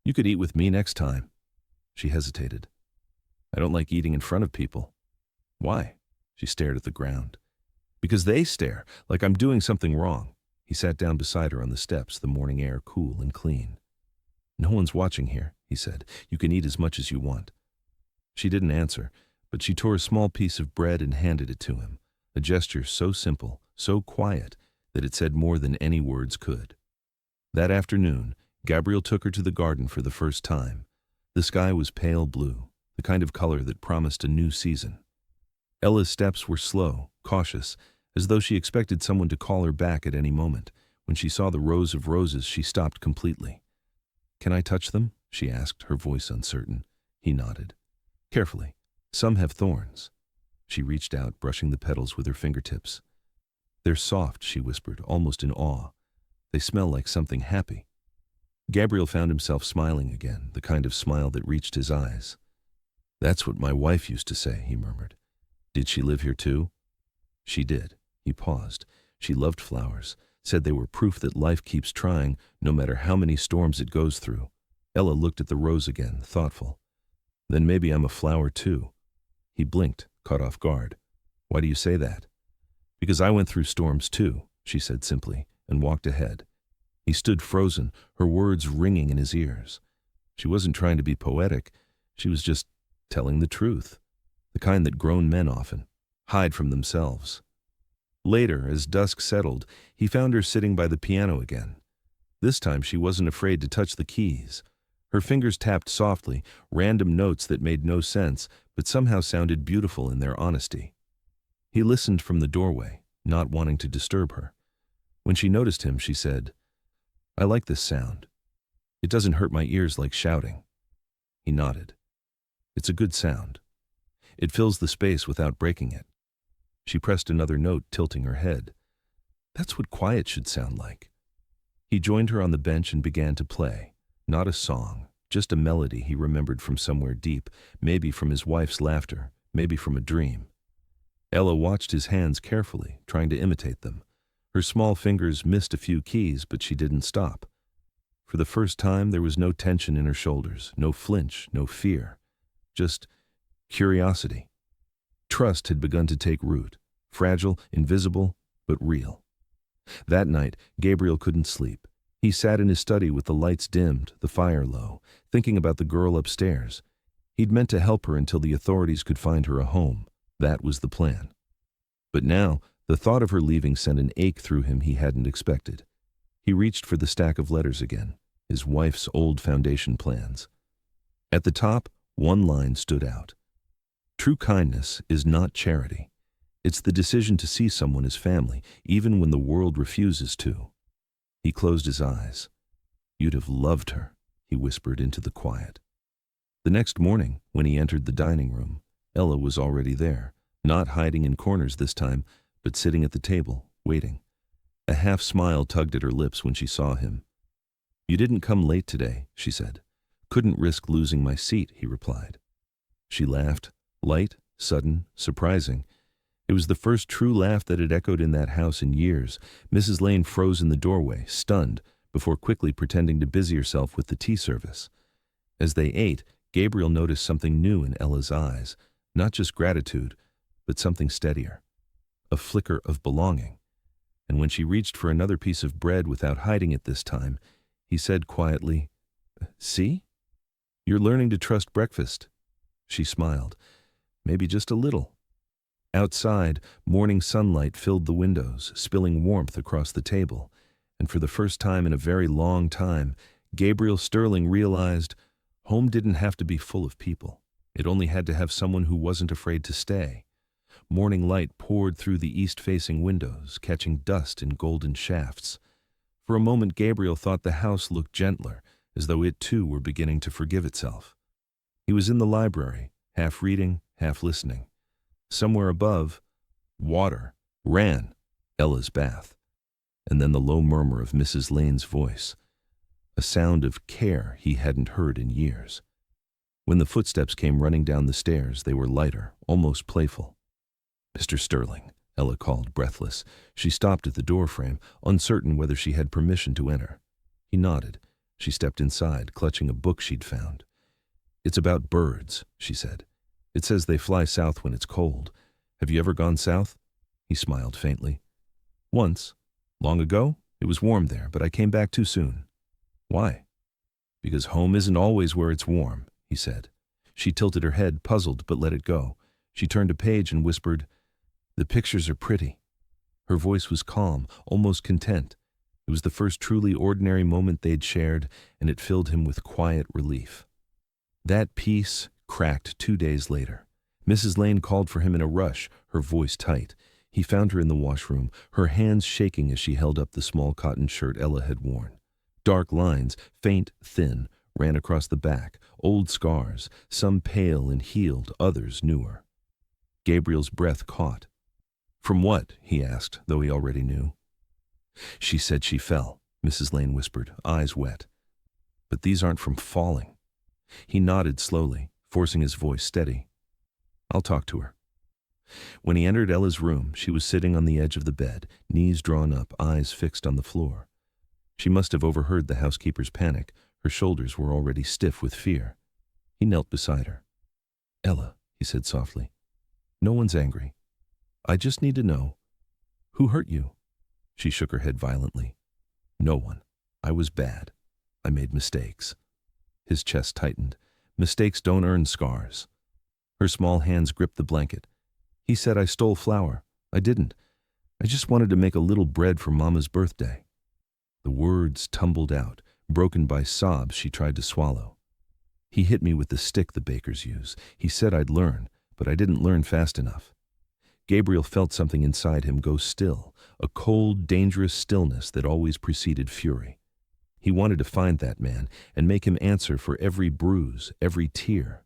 "You could eat with me next time." She hesitated. "I don't like eating in front of people." "Why?" She stared at the ground. "Because they stare, like I'm doing something wrong." He sat down beside her on the steps, the morning air cool and clean. "No one's watching here," he said. "You can eat as much as you want." She didn't answer, but she tore a small piece of bread and handed it to him, a gesture so simple, so quiet, that it said more than any words could. That afternoon, Gabriel took her to the garden for the first time. The sky was pale blue, the kind of color that promised a new season. Ella's steps were slow, cautious, as though she expected someone to call her back at any moment. When she saw the rows of roses, she stopped completely. "Can I touch them?" she asked, her voice uncertain. He nodded. "Carefully. Some have thorns." She reached out, brushing the petals with her fingertips. "They're soft," she whispered, almost in awe. "They smell like something happy." Gabriel found himself smiling again, the kind of smile that reached his eyes. "That's what my wife used to say," he murmured. "Did she live here too?" "She did." He paused. "She loved flowers, said they were proof that life keeps trying, no matter how many storms it goes through." Ella looked at the rose again, thoughtful. "Then maybe I'm a flower too." He blinked, caught off guard. "Why do you say that?" "Because I went through storms too," she said simply, and walked ahead. He stood frozen, her words ringing in his ears. She wasn't trying to be poetic. She was just telling the truth, the kind that grown men often hide from themselves. Later, as dusk settled, he found her sitting by the piano again. This time she wasn't afraid to touch the keys. Her fingers tapped softly, random notes that made no sense, but somehow sounded beautiful in their honesty. He listened from the doorway, not wanting to disturb her. When she noticed him, she said, "I like this sound. It doesn't hurt my ears like shouting." He nodded. "It's a good sound. It fills the space without breaking it." She pressed another note, tilting her head. "That's what quiet should sound like." He joined her on the bench and began to play. Not a song, just a melody he remembered from somewhere deep, maybe from his wife's laughter, maybe from a dream. Ella watched his hands carefully, trying to imitate them. Her small fingers missed a few keys, but she didn't stop. For the first time, there was no tension in her shoulders, no flinch, no fear. Just curiosity. Trust had begun to take root, fragile, invisible, but real. That night, Gabriel couldn't sleep. He sat in his study with the lights dimmed, the fire low, thinking about the girl upstairs. He'd meant to help her until the authorities could find her a home. That was the plan. But now, the thought of her leaving sent an ache through him he hadn't expected. He reached for the stack of letters again, his wife's old foundation plans. At the top, one line stood out. "True kindness is not charity. It's the decision to see someone as family, even when the world refuses to." He closed his eyes. "You'd have loved her," he whispered into the quiet. The next morning, when he entered the dining room, Ella was already there, not hiding in corners this time, but sitting at the table, waiting. A half smile tugged at her lips when she saw him. "You didn't come late today," she said. "Couldn't risk losing my seat," he replied. She laughed, light, sudden, surprising. It was the first true laugh that had echoed in that house in years. Mrs. Lane froze in the doorway, stunned, before quickly pretending to busy herself with the tea service. As they ate, Gabriel noticed something new in Ella's eyes, not just gratitude, but something steadier, a flicker of belonging. And when she reached for another piece of bread without hiding it this time, he said quietly, "See?" You're learning to trust breakfast. She smiled. Maybe just a little. Outside, morning sunlight filled the windows, spilling warmth across the table, and for the first time in a very long time, Gabriel Sterling realized home didn't have to be full of people. It only had to have someone who wasn't afraid to stay. Morning light poured through the east-facing windows, catching dust in golden shafts. For a moment, Gabriel thought the house looked gentler, as though it too were beginning to forgive itself. He was in the library, half reading, half listening. Somewhere above, water ran Ella's bath, and then the low murmur of Mrs. Lane's voice, a sound of care he hadn't heard in years. When the footsteps came running down the stairs, they were lighter, almost playful. "Mr. Sterling," Ella called, breathless. She stopped at the doorframe, uncertain whether she had permission to enter. He nodded. She stepped inside, clutching a book she'd found. "It's about birds," she said. "It says they fly south when it's cold. Have you ever gone south?" He smiled faintly. "Once. Long ago. It was warm there, but I came back too soon." "Why?" "Because home isn't always where it's warm," he said. She tilted her head, puzzled, but let it go. She turned a page and whispered, "The pictures are pretty." Her voice was calm, almost content. It was the first truly ordinary moment they'd shared, and it filled him with quiet relief. That peace cracked 2 days later. Mrs. Lane called for him in a rush, her voice tight. He found her in the washroom, her hands shaking as she held up the small cotton shirt Ella had worn. Dark lines, faint, thin, ran across the back, old scars, some pale and healed, others newer. Gabriel's breath caught. "From what?" he asked, though he already knew. "She said she fell," Mrs. Lane whispered, eyes wet. "But these aren't from falling." He nodded slowly, forcing his voice steady. "I'll talk to her." When he entered Ella's room, she was sitting on the edge of the bed, knees drawn up, eyes fixed on the floor. She must have overheard the housekeeper's panic. Her shoulders were already stiff with fear. He knelt beside her. "Ella," he said softly, "no one's angry. I just need to know, who hurt you?" She shook her head violently. "No one. I was bad. I made mistakes." His chest tightened. "Mistakes don't earn scars." Her small hands gripped the blanket. "He said I stole flour. I didn't. I just wanted to make a little bread for Mama's birthday." The words tumbled out, broken by sobs she tried to swallow. "He hit me with the stick the bakers use. He said I'd learn, but I didn't learn fast enough." Gabriel felt something inside him go still, a cold, dangerous stillness that always preceded fury. He wanted to find that man and make him answer for every bruise, every tear.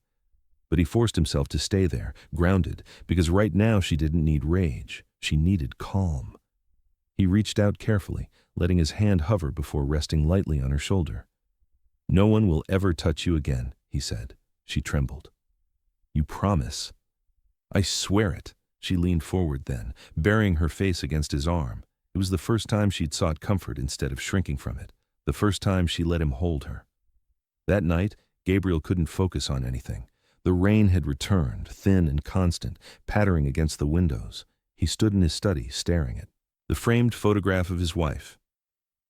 But he forced himself to stay there, grounded, because right now she didn't need rage. She needed calm. He reached out carefully, letting his hand hover before resting lightly on her shoulder. "No one will ever touch you again," he said. She trembled. "You promise?" "I swear it." She leaned forward then, burying her face against his arm. It was the first time she'd sought comfort instead of shrinking from it, the first time she let him hold her. That night, Gabriel couldn't focus on anything. The rain had returned, thin and constant, pattering against the windows. He stood in his study, staring at the framed photograph of his wife.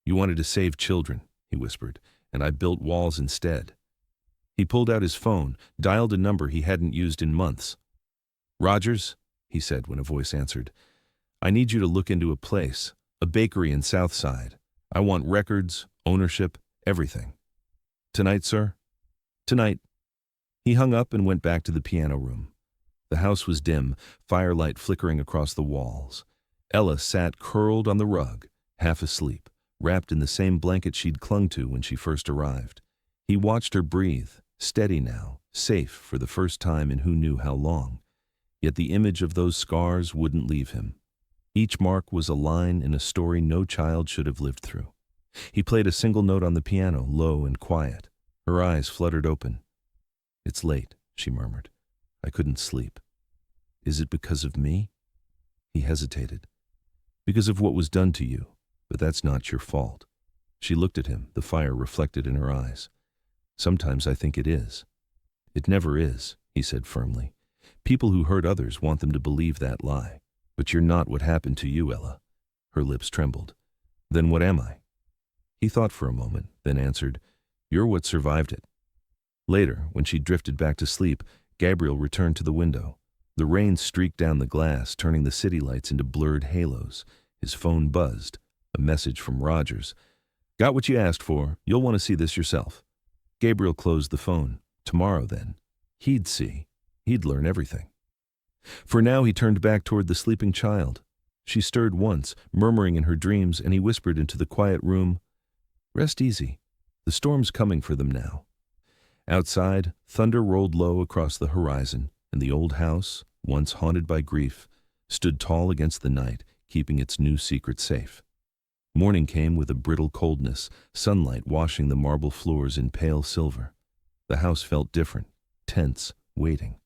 "You wanted to save children," he whispered, "and I built walls instead." He pulled out his phone, dialed a number he hadn't used in months. "Rogers," he said when a voice answered. "I need you to look into a place, a bakery in Southside. I want records, ownership, everything." "Tonight, sir?" "Tonight." He hung up and went back to the piano room. The house was dim, firelight flickering across the walls. Ella sat curled on the rug, half asleep, wrapped in the same blanket she'd clung to when she first arrived. He watched her breathe, steady now, safe for the first time in who knew how long. Yet the image of those scars wouldn't leave him. Each mark was a line in a story no child should have lived through. He played a single note on the piano, low and quiet. Her eyes fluttered open. "It's late," she murmured. "I couldn't sleep." "Is it because of me?" He hesitated. "Because of what was done to you, but that's not your fault." She looked at him, the fire reflected in her eyes. "Sometimes I think it is." "It never is," he said firmly. "People who hurt others want them to believe that lie. But you're not what happened to you, Ella." Her lips trembled. "Then what am I?" He thought for a moment, then answered, "You're what survived it." Later, when she drifted back to sleep, Gabriel returned to the window. The rain streaked down the glass, turning the city lights into blurred halos. His phone buzzed. A message from Rogers. "Got what you asked for. You'll want to see this yourself." Gabriel closed the phone. Tomorrow, then. He'd see. He'd learn everything. For now, he turned back toward the sleeping child. She stirred once, murmuring in her dreams, and he whispered into the quiet room, "Rest easy. The storm's coming for them now." Outside, thunder rolled low across the horizon, and the old house, once haunted by grief, stood tall against the night, keeping its new secret safe. Morning came with a brittle coldness, sunlight washing the marble floors in pale silver. The house felt different, tense, waiting.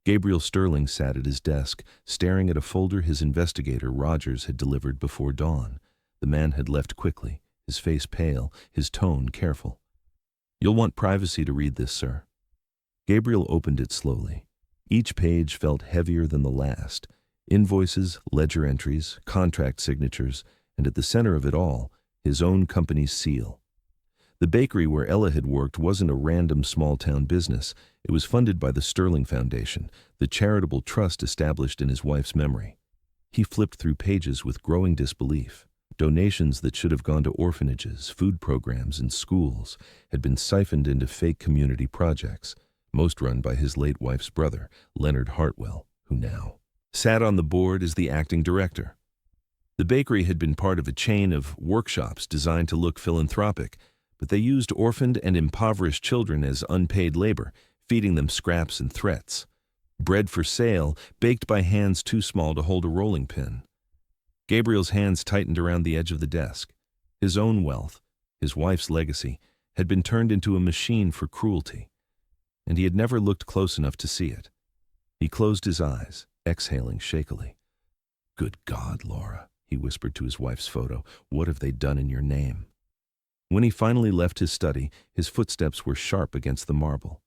Gabriel Sterling sat at his desk, staring at a folder his investigator Rogers had delivered before dawn. The man had left quickly, his face pale, his tone careful. "You'll want privacy to read this, sir." Gabriel opened it slowly. Each page felt heavier than the last. Invoices, ledger entries, contract signatures, and at the center of it all, his own company's seal. The bakery where Ella had worked wasn't a random small-town business. It was funded by the Sterling Foundation, the charitable trust established in his wife's memory. He flipped through pages with growing disbelief. Donations that should have gone to orphanages, food programs, and schools had been siphoned into fake community projects, most run by his late wife's brother, Leonard Hartwell, who now sat on the board as the acting director. The bakery had been part of a chain of workshops designed to look philanthropic, but they used orphaned and impoverished children as unpaid labor, feeding them scraps and threats. Bread for sale, baked by hands too small to hold a rolling pin. Gabriel's hands tightened around the edge of the desk. His own wealth, his wife's legacy, had been turned into a machine for cruelty, and he had never looked close enough to see it. He closed his eyes, exhaling shakily. "Good God, Laura," he whispered to his wife's photo, "what have they done in your name?" When he finally left his study, his footsteps were sharp against the marble.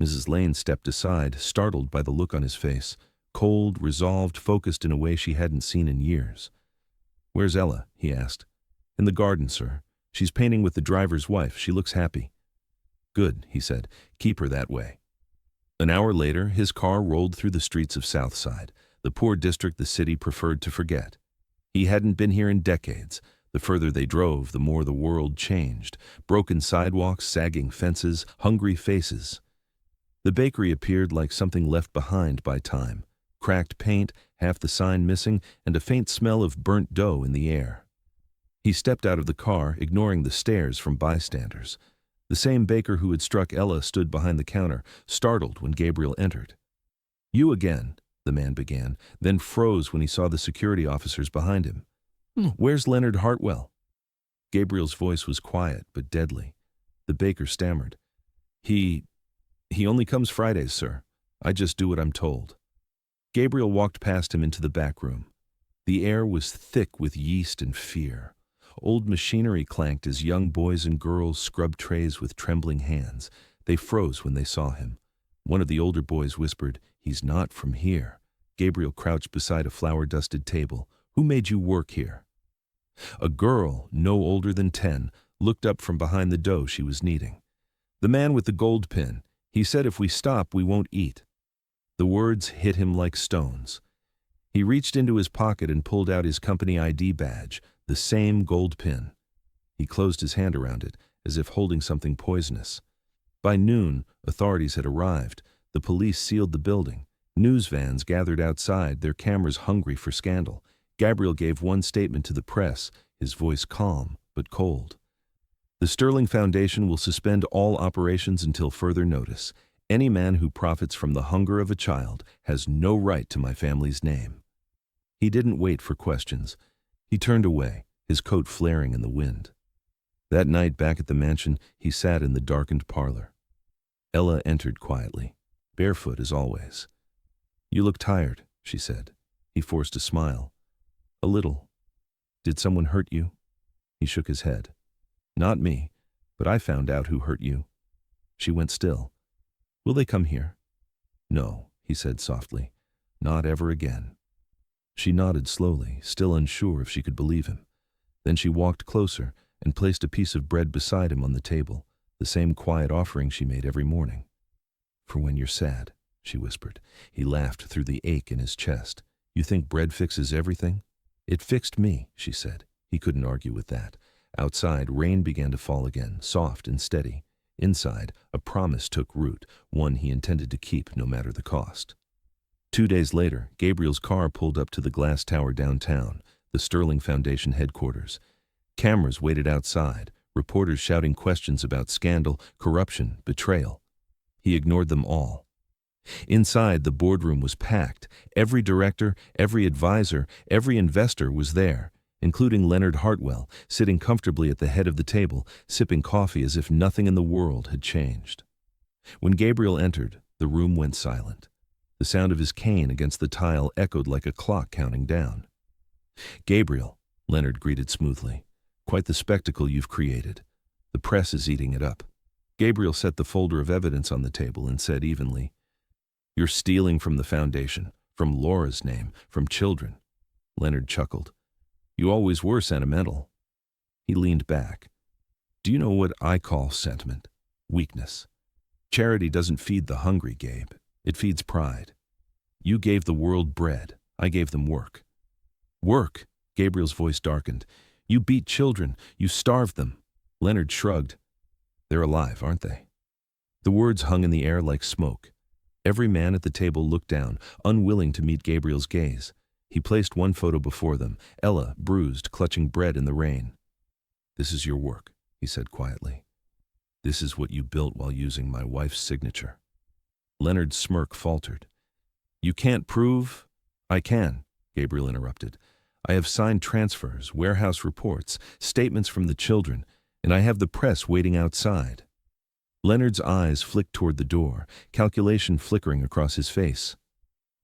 Mrs. Lane stepped aside, startled by the look on his face, cold, resolved, focused in a way she hadn't seen in years. "Where's Ella?" he asked. "In the garden, sir. She's painting with the driver's wife. She looks happy." "Good," he said. "Keep her that way." An hour later, his car rolled through the streets of Southside, the poor district the city preferred to forget. He hadn't been here in decades. The further they drove, the more the world changed. Broken sidewalks, sagging fences, hungry faces. The bakery appeared like something left behind by time. Cracked paint, half the sign missing, and a faint smell of burnt dough in the air. He stepped out of the car, ignoring the stares from bystanders. The same baker who had struck Ella stood behind the counter, startled when Gabriel entered. "You again," the man began, then froze when he saw the security officers behind him. "Where's Leonard Hartwell?" Gabriel's voice was quiet but deadly. The baker stammered. He only comes Fridays, sir. I just do what I'm told." Gabriel walked past him into the back room. The air was thick with yeast and fear. Old machinery clanked as young boys and girls scrubbed trays with trembling hands. They froze when they saw him. One of the older boys whispered, "He's not from here." Gabriel crouched beside a flour-dusted table. "Who made you work here?" A girl, no older than 10, looked up from behind the dough she was kneading. "The man with the gold pin. He said if we stop, we won't eat." The words hit him like stones. He reached into his pocket and pulled out his company ID badge, the same gold pin. He closed his hand around it, as if holding something poisonous. By noon, authorities had arrived. The police sealed the building. News vans gathered outside, their cameras hungry for scandal. Gabriel gave one statement to the press, his voice calm but cold. "The Sterling Foundation will suspend all operations until further notice. Any man who profits from the hunger of a child has no right to my family's name." He didn't wait for questions. He turned away, his coat flaring in the wind. That night back at the mansion, he sat in the darkened parlor. Ella entered quietly, barefoot as always. "You look tired," she said. He forced a smile. "A little. Did someone hurt you?" He shook his head. "Not me, but I found out who hurt you." She went still. "Will they come here?" "No," he said softly. "Not ever again." She nodded slowly, still unsure if she could believe him. Then she walked closer and placed a piece of bread beside him on the table. the same quiet offering she made every morning. "For when you're sad," she whispered. He laughed through the ache in his chest. "You think bread fixes everything?" "It fixed me," she said. He couldn't argue with that. Outside, rain began to fall again, soft and steady. Inside, a promise took root, one he intended to keep no matter the cost. 2 days later, Gabriel's car pulled up to the glass tower downtown, the Sterling Foundation headquarters. Cameras waited outside, reporters shouting questions about scandal, corruption, betrayal. He ignored them all. Inside, the boardroom was packed. Every director, every advisor, every investor was there, including Leonard Hartwell, sitting comfortably at the head of the table, sipping coffee as if nothing in the world had changed. When Gabriel entered, the room went silent. The sound of his cane against the tile echoed like a clock counting down. "Gabriel," Leonard greeted smoothly, "quite the spectacle you've created. The press is eating it up." Gabriel set the folder of evidence on the table and said evenly, "You're stealing from the foundation, from Laura's name, from children." Leonard chuckled. "You always were sentimental." He leaned back. "Do you know what I call sentiment? Weakness. Charity doesn't feed the hungry, Gabe. It feeds pride. You gave the world bread. I gave them work." "Work?" Gabriel's voice darkened. "You beat children. You starved them." Leonard shrugged. "They're alive, aren't they?" The words hung in the air like smoke. Every man at the table looked down, unwilling to meet Gabriel's gaze. He placed one photo before them, Ella, bruised, clutching bread in the rain. "This is your work," he said quietly. "This is what you built while using my wife's signature." Leonard's smirk faltered. "You can't prove—" "I can," Gabriel interrupted. "I have signed transfers, warehouse reports, statements from the children, and I have the press waiting outside." Leonard's eyes flicked toward the door, calculation flickering across his face.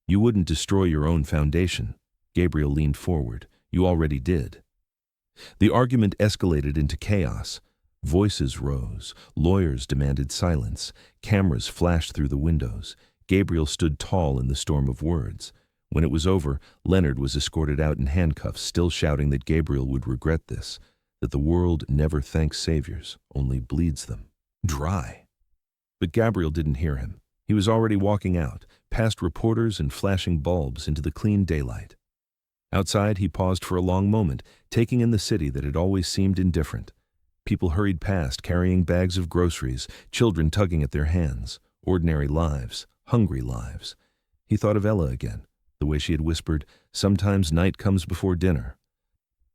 "You wouldn't destroy your own foundation." Gabriel leaned forward. "You already did." The argument escalated into chaos. Voices rose. Lawyers demanded silence. Cameras flashed through the windows. Gabriel stood tall in the storm of words. When it was over, Leonard was escorted out in handcuffs, still shouting that Gabriel would regret this, that the world never thanks saviors, only bleeds them dry. But Gabriel didn't hear him. He was already walking out, past reporters and flashing bulbs into the clean daylight. Outside, he paused for a long moment, taking in the city that had always seemed indifferent. People hurried past, carrying bags of groceries, children tugging at their hands. Ordinary lives, hungry lives. He thought of Ella again, the way she had whispered, "Sometimes night comes before dinner."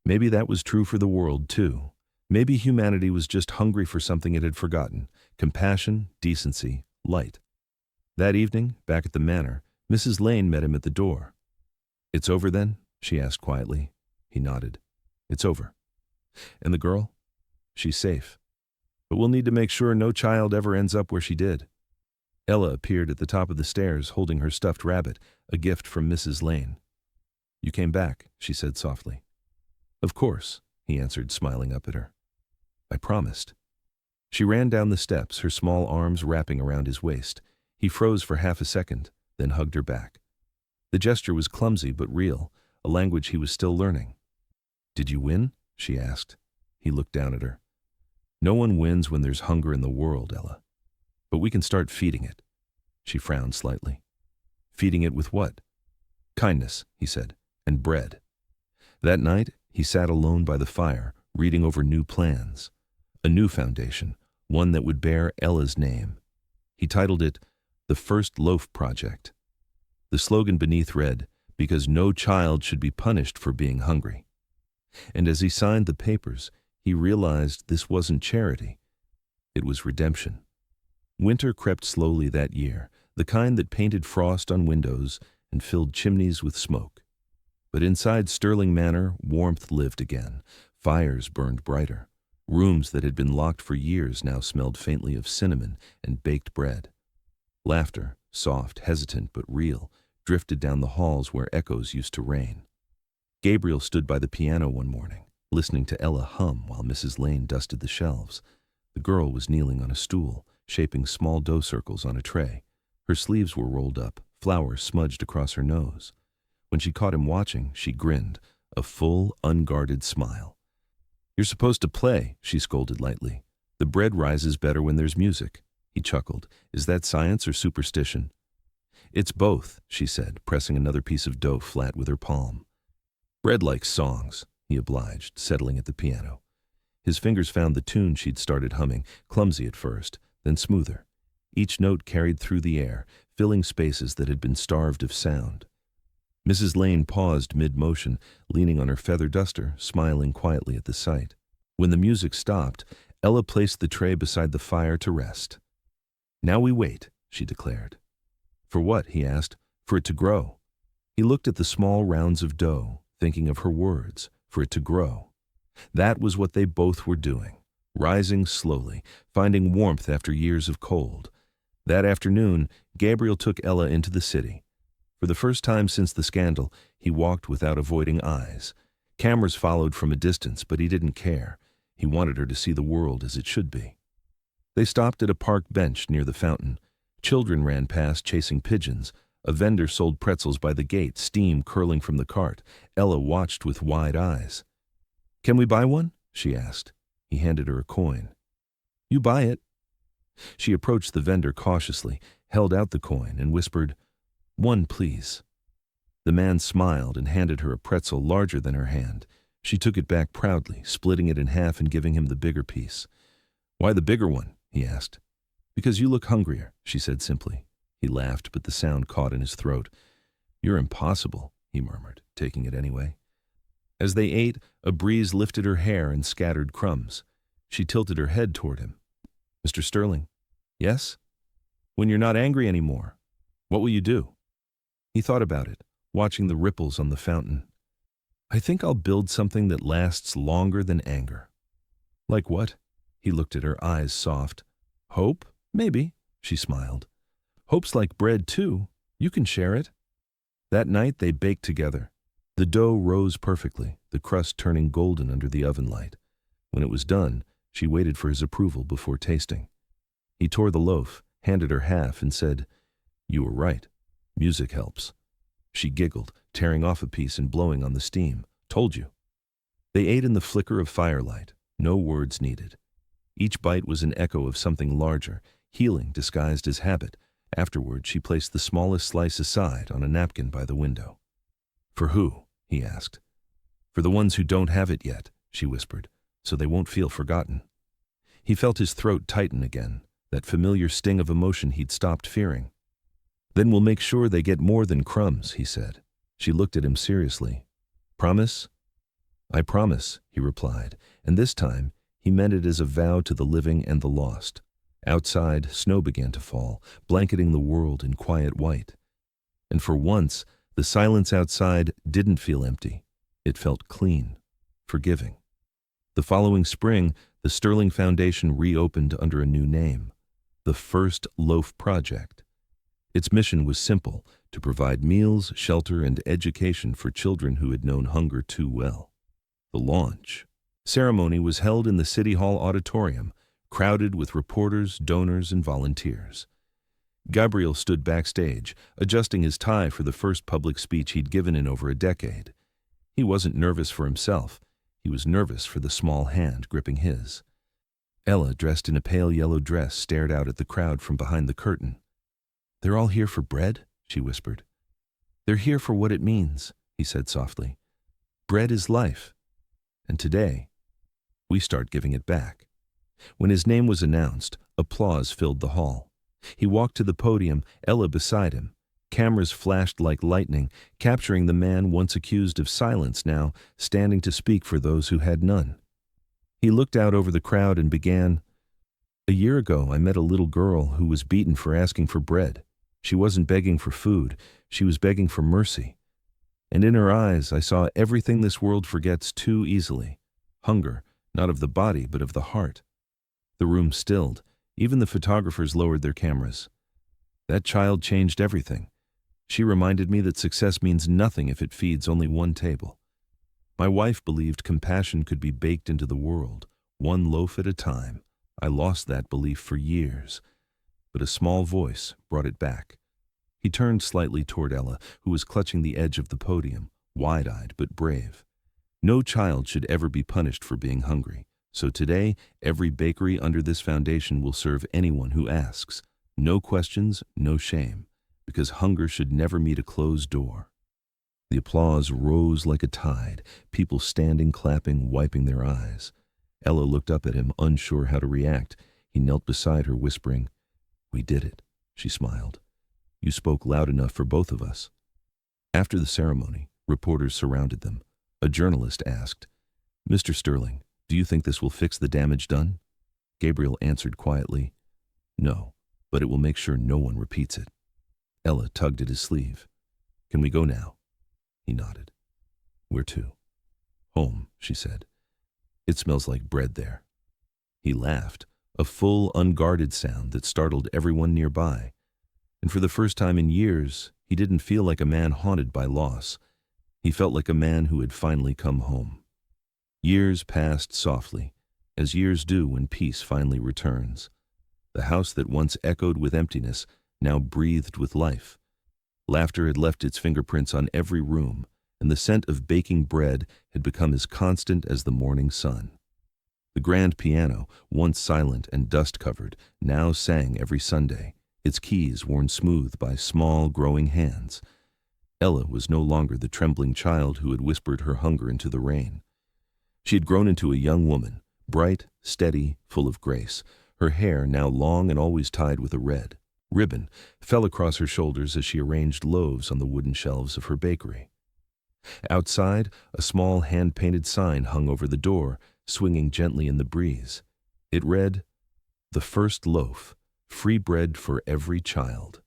Maybe that was true for the world, too. Maybe humanity was just hungry for something it had forgotten: compassion, decency, light. That evening, back at the manor, Mrs. Lane met him at the door. "It's over then?" she asked quietly. He nodded. "It's over." "And the girl?" "She's safe. But we'll need to make sure no child ever ends up where she did." Ella appeared at the top of the stairs holding her stuffed rabbit, a gift from Mrs. Lane. "You came back," she said softly. "Of course," he answered, smiling up at her. "I promised." She ran down the steps, her small arms wrapping around his waist. He froze for half a second, then hugged her back. The gesture was clumsy but real, a language he was still learning. "Did you win?" she asked. He looked down at her. "No one wins when there's hunger in the world, Ella. But we can start feeding it." She frowned slightly. "Feeding it with what?" "Kindness," he said, "and bread." That night, he sat alone by the fire, reading over new plans. A new foundation, one that would bear Ella's name. He titled it, "The First Loaf Project." The slogan beneath read, "Because no child should be punished for being hungry." And as he signed the papers, he realized this wasn't charity. It was redemption. Winter crept slowly that year, the kind that painted frost on windows and filled chimneys with smoke. But inside Sterling Manor, warmth lived again. Fires burned brighter. Rooms that had been locked for years now smelled faintly of cinnamon and baked bread. Laughter, soft, hesitant but real, drifted down the halls where echoes used to reign. Gabriel stood by the piano one morning, listening to Ella hum while Mrs. Lane dusted the shelves. The girl was kneeling on a stool, shaping small dough circles on a tray. Her sleeves were rolled up, flour smudged across her nose. When she caught him watching, she grinned, a full, unguarded smile. "You're supposed to play," she scolded lightly. The bread rises better when there's music, he chuckled. Is that science or superstition? It's both, she said, pressing another piece of dough flat with her palm. Bread likes songs, he obliged, settling at the piano. His fingers found the tune she'd started humming, clumsy at first, then smoother. Each note carried through the air, filling spaces that had been starved of sound. Mrs. Lane paused mid-motion, leaning on her feather duster, smiling quietly at the sight. When the music stopped, Ella placed the tray beside the fire to rest. Now we wait, she declared. For what? He asked. For it to grow. He looked at the small rounds of dough, thinking of her words, for it to grow. That was what they both were doing, rising slowly, finding warmth after years of cold. That afternoon, Gabriel took Ella into the city. For the first time since the scandal, he walked without avoiding eyes. Cameras followed from a distance, but he didn't care. He wanted her to see the world as it should be. They stopped at a park bench near the fountain. Children ran past chasing pigeons. A vendor sold pretzels by the gate, steam curling from the cart. Ella watched with wide eyes. Can we buy one? She asked. He handed her a coin. You buy it. She approached the vendor cautiously, held out the coin, and whispered, One, please. The man smiled and handed her a pretzel larger than her hand. She took it back proudly, splitting it in half and giving him the bigger piece. Why the bigger one? He asked. Because you look hungrier, she said simply. He laughed, but the sound caught in his throat. You're impossible, he murmured, taking it anyway. As they ate, a breeze lifted her hair and scattered crumbs. She tilted her head toward him. Mr. Sterling. Yes? When you're not angry anymore, what will you do? He thought about it, watching the ripples on the fountain. I think I'll build something that lasts longer than anger. Like what? He looked at her, eyes soft. Hope? Maybe, she smiled. Hope's like bread, too. You can share it. That night they baked together. The dough rose perfectly, the crust turning golden under the oven light. When it was done, she waited for his approval before tasting. He tore the loaf, handed her half, and said, You were right. Music helps. She giggled, tearing off a piece and blowing on the steam. Told you. They ate in the flicker of firelight, no words needed. Each bite was an echo of something larger, healing disguised as habit. Afterward, she placed the smallest slice aside on a napkin by the window. For who? He asked. For the ones who don't have it yet, she whispered, so they won't feel forgotten. He felt his throat tighten again, that familiar sting of emotion he'd stopped fearing. Then we'll make sure they get more than crumbs, he said. She looked at him seriously. Promise? I promise, he replied, and this time he meant it as a vow to the living and the lost. Outside, snow began to fall, blanketing the world in quiet white. And for once, the silence outside didn't feel empty. It felt clean, forgiving. The following spring, the Sterling Foundation reopened under a new name, the First Loaf Project. Its mission was simple, to provide meals, shelter, and education for children who had known hunger too well. The launch ceremony was held in the City Hall auditorium, crowded with reporters, donors, and volunteers. Gabriel stood backstage, adjusting his tie for the first public speech he'd given in over a decade. He wasn't nervous for himself. He was nervous for the small hand gripping his. Ella, dressed in a pale yellow dress, stared out at the crowd from behind the curtain. They're all here for bread, she whispered. They're here for what it means, he said softly. Bread is life. And today, we start giving it back. When his name was announced, applause filled the hall. He walked to the podium, Ella beside him. Cameras flashed like lightning, capturing the man once accused of silence, now standing to speak for those who had none. He looked out over the crowd and began, A year ago, I met a little girl who was beaten for asking for bread. She wasn't begging for food, she was begging for mercy. And in her eyes, I saw everything this world forgets too easily. Hunger, not of the body, but of the heart. The room stilled. Even the photographers lowered their cameras. That child changed everything. She reminded me that success means nothing if it feeds only one table. My wife believed compassion could be baked into the world, one loaf at a time. I lost that belief for years, but a small voice brought it back. He turned slightly toward Ella, who was clutching the edge of the podium, wide-eyed but brave. No child should ever be punished for being hungry. So today, every bakery under this foundation will serve anyone who asks. No questions, no shame, because hunger should never meet a closed door. The applause rose like a tide, people standing, clapping, wiping their eyes. Ella looked up at him, unsure how to react. He knelt beside her, whispering, "We did it," she smiled. "You spoke loud enough for both of us." After the ceremony, reporters surrounded them. A journalist asked, "Mr. Sterling, do you think this will fix the damage done?" Gabriel answered quietly, "No, but it will make sure no one repeats it." Ella tugged at his sleeve. "Can we go now?" He nodded. "Where to?" "Home," she said. "It smells like bread there." He laughed, a full, unguarded sound that startled everyone nearby. And for the first time in years, he didn't feel like a man haunted by loss. He felt like a man who had finally come home. Years passed softly, as years do when peace finally returns. The house that once echoed with emptiness now breathed with life. Laughter had left its fingerprints on every room, and the scent of baking bread had become as constant as the morning sun. The grand piano, once silent and dust-covered, now sang every Sunday, its keys worn smooth by small, growing hands. Ella was no longer the trembling child who had whispered her hunger into the rain. She had grown into a young woman, bright, steady, full of grace. Her hair, now long and always tied with a red ribbon, fell across her shoulders as she arranged loaves on the wooden shelves of her bakery. Outside, a small hand-painted sign hung over the door, swinging gently in the breeze. It read, "The first loaf, free bread for every child."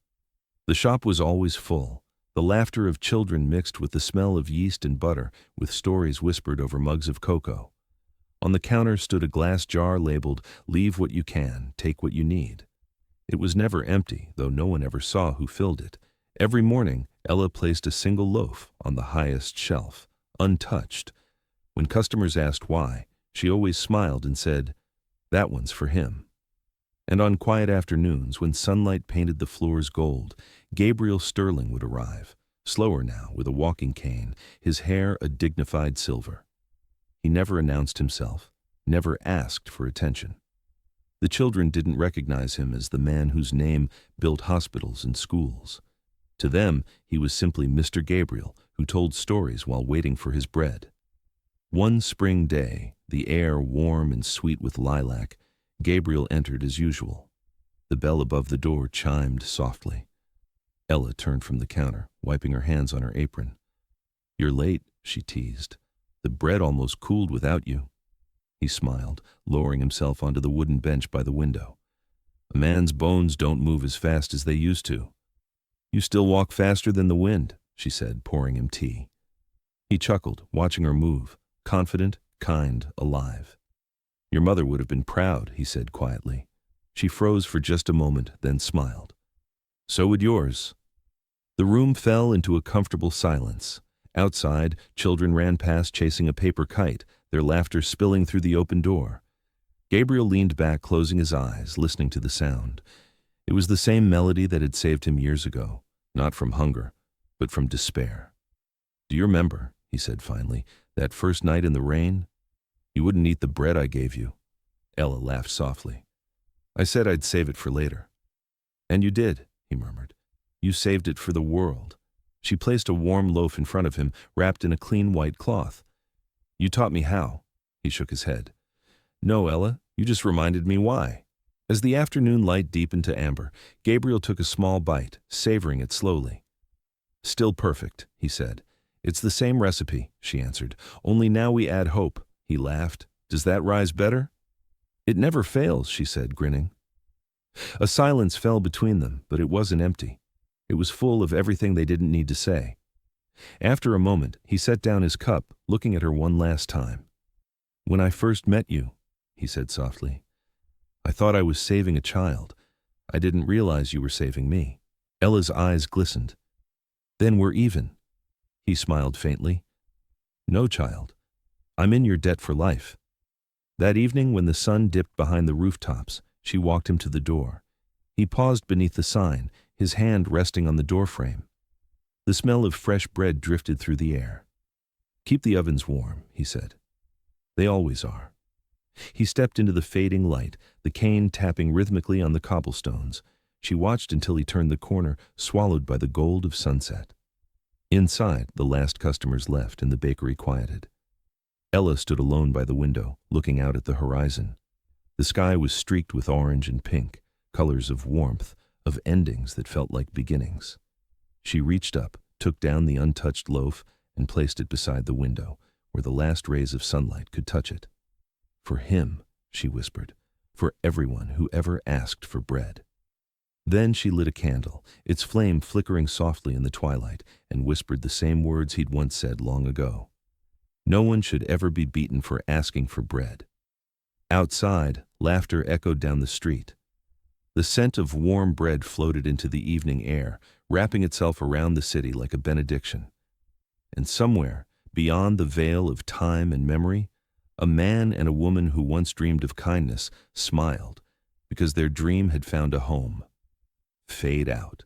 The shop was always full, the laughter of children mixed with the smell of yeast and butter, with stories whispered over mugs of cocoa. On the counter stood a glass jar labeled, "Leave what you can, take what you need." It was never empty, though no one ever saw who filled it. Every morning, Ella placed a single loaf on the highest shelf, untouched. When customers asked why, she always smiled and said, "That one's for him." And on quiet afternoons, when sunlight painted the floors gold, Gabriel Sterling would arrive, slower now with a walking cane, his hair a dignified silver. He never announced himself, never asked for attention. The children didn't recognize him as the man whose name built hospitals and schools. To them, he was simply Mr. Gabriel, who told stories while waiting for his bread. One spring day, the air warm and sweet with lilac, Gabriel entered as usual. The bell above the door chimed softly. Ella turned from the counter, wiping her hands on her apron. "You're late," she teased. "The bread almost cooled without you." He smiled, lowering himself onto the wooden bench by the window. "A man's bones don't move as fast as they used to." "You still walk faster than the wind," she said, pouring him tea. He chuckled, watching her move, confident, kind, alive. "Your mother would have been proud," he said quietly. She froze for just a moment, then smiled. "So would yours." The room fell into a comfortable silence. Outside, children ran past chasing a paper kite, their laughter spilling through the open door. Gabriel leaned back, closing his eyes, listening to the sound. It was the same melody that had saved him years ago, not from hunger, but from despair. "Do you remember," he said finally, "that first night in the rain? You wouldn't eat the bread I gave you." Ella laughed softly. "I said I'd save it for later." "And you did," he murmured. "You saved it for the world." She placed a warm loaf in front of him, wrapped in a clean white cloth. "You taught me how." He shook his head. "No, Ella, you just reminded me why." As the afternoon light deepened to amber, Gabriel took a small bite, savoring it slowly. "Still perfect," he said. "It's the same recipe," she answered. "Only now we add hope." He laughed. "Does that rise better?" "It never fails," she said, grinning. A silence fell between them, but it wasn't empty. It was full of everything they didn't need to say. After a moment, he set down his cup, looking at her one last time. "When I first met you," he said softly, "I thought I was saving a child. I didn't realize you were saving me." Ella's eyes glistened. "Then we're even." He smiled faintly. "No, child. I'm in your debt for life." That evening, when the sun dipped behind the rooftops, she walked him to the door. He paused beneath the sign, his hand resting on the doorframe. The smell of fresh bread drifted through the air. "Keep the ovens warm," he said. "They always are." He stepped into the fading light, the cane tapping rhythmically on the cobblestones. She watched until he turned the corner, swallowed by the gold of sunset. Inside, the last customers left and the bakery quieted. Ella stood alone by the window, looking out at the horizon. The sky was streaked with orange and pink, colors of warmth, of endings that felt like beginnings. She reached up, took down the untouched loaf, and placed it beside the window, where the last rays of sunlight could touch it. "For him," she whispered, "for everyone who ever asked for bread." Then she lit a candle, its flame flickering softly in the twilight, and whispered the same words he'd once said long ago. No one should ever be beaten for asking for bread. Outside, laughter echoed down the street. The scent of warm bread floated into the evening air, wrapping itself around the city like a benediction. And somewhere, beyond the veil of time and memory, a man and a woman who once dreamed of kindness smiled because their dream had found a home. Fade out.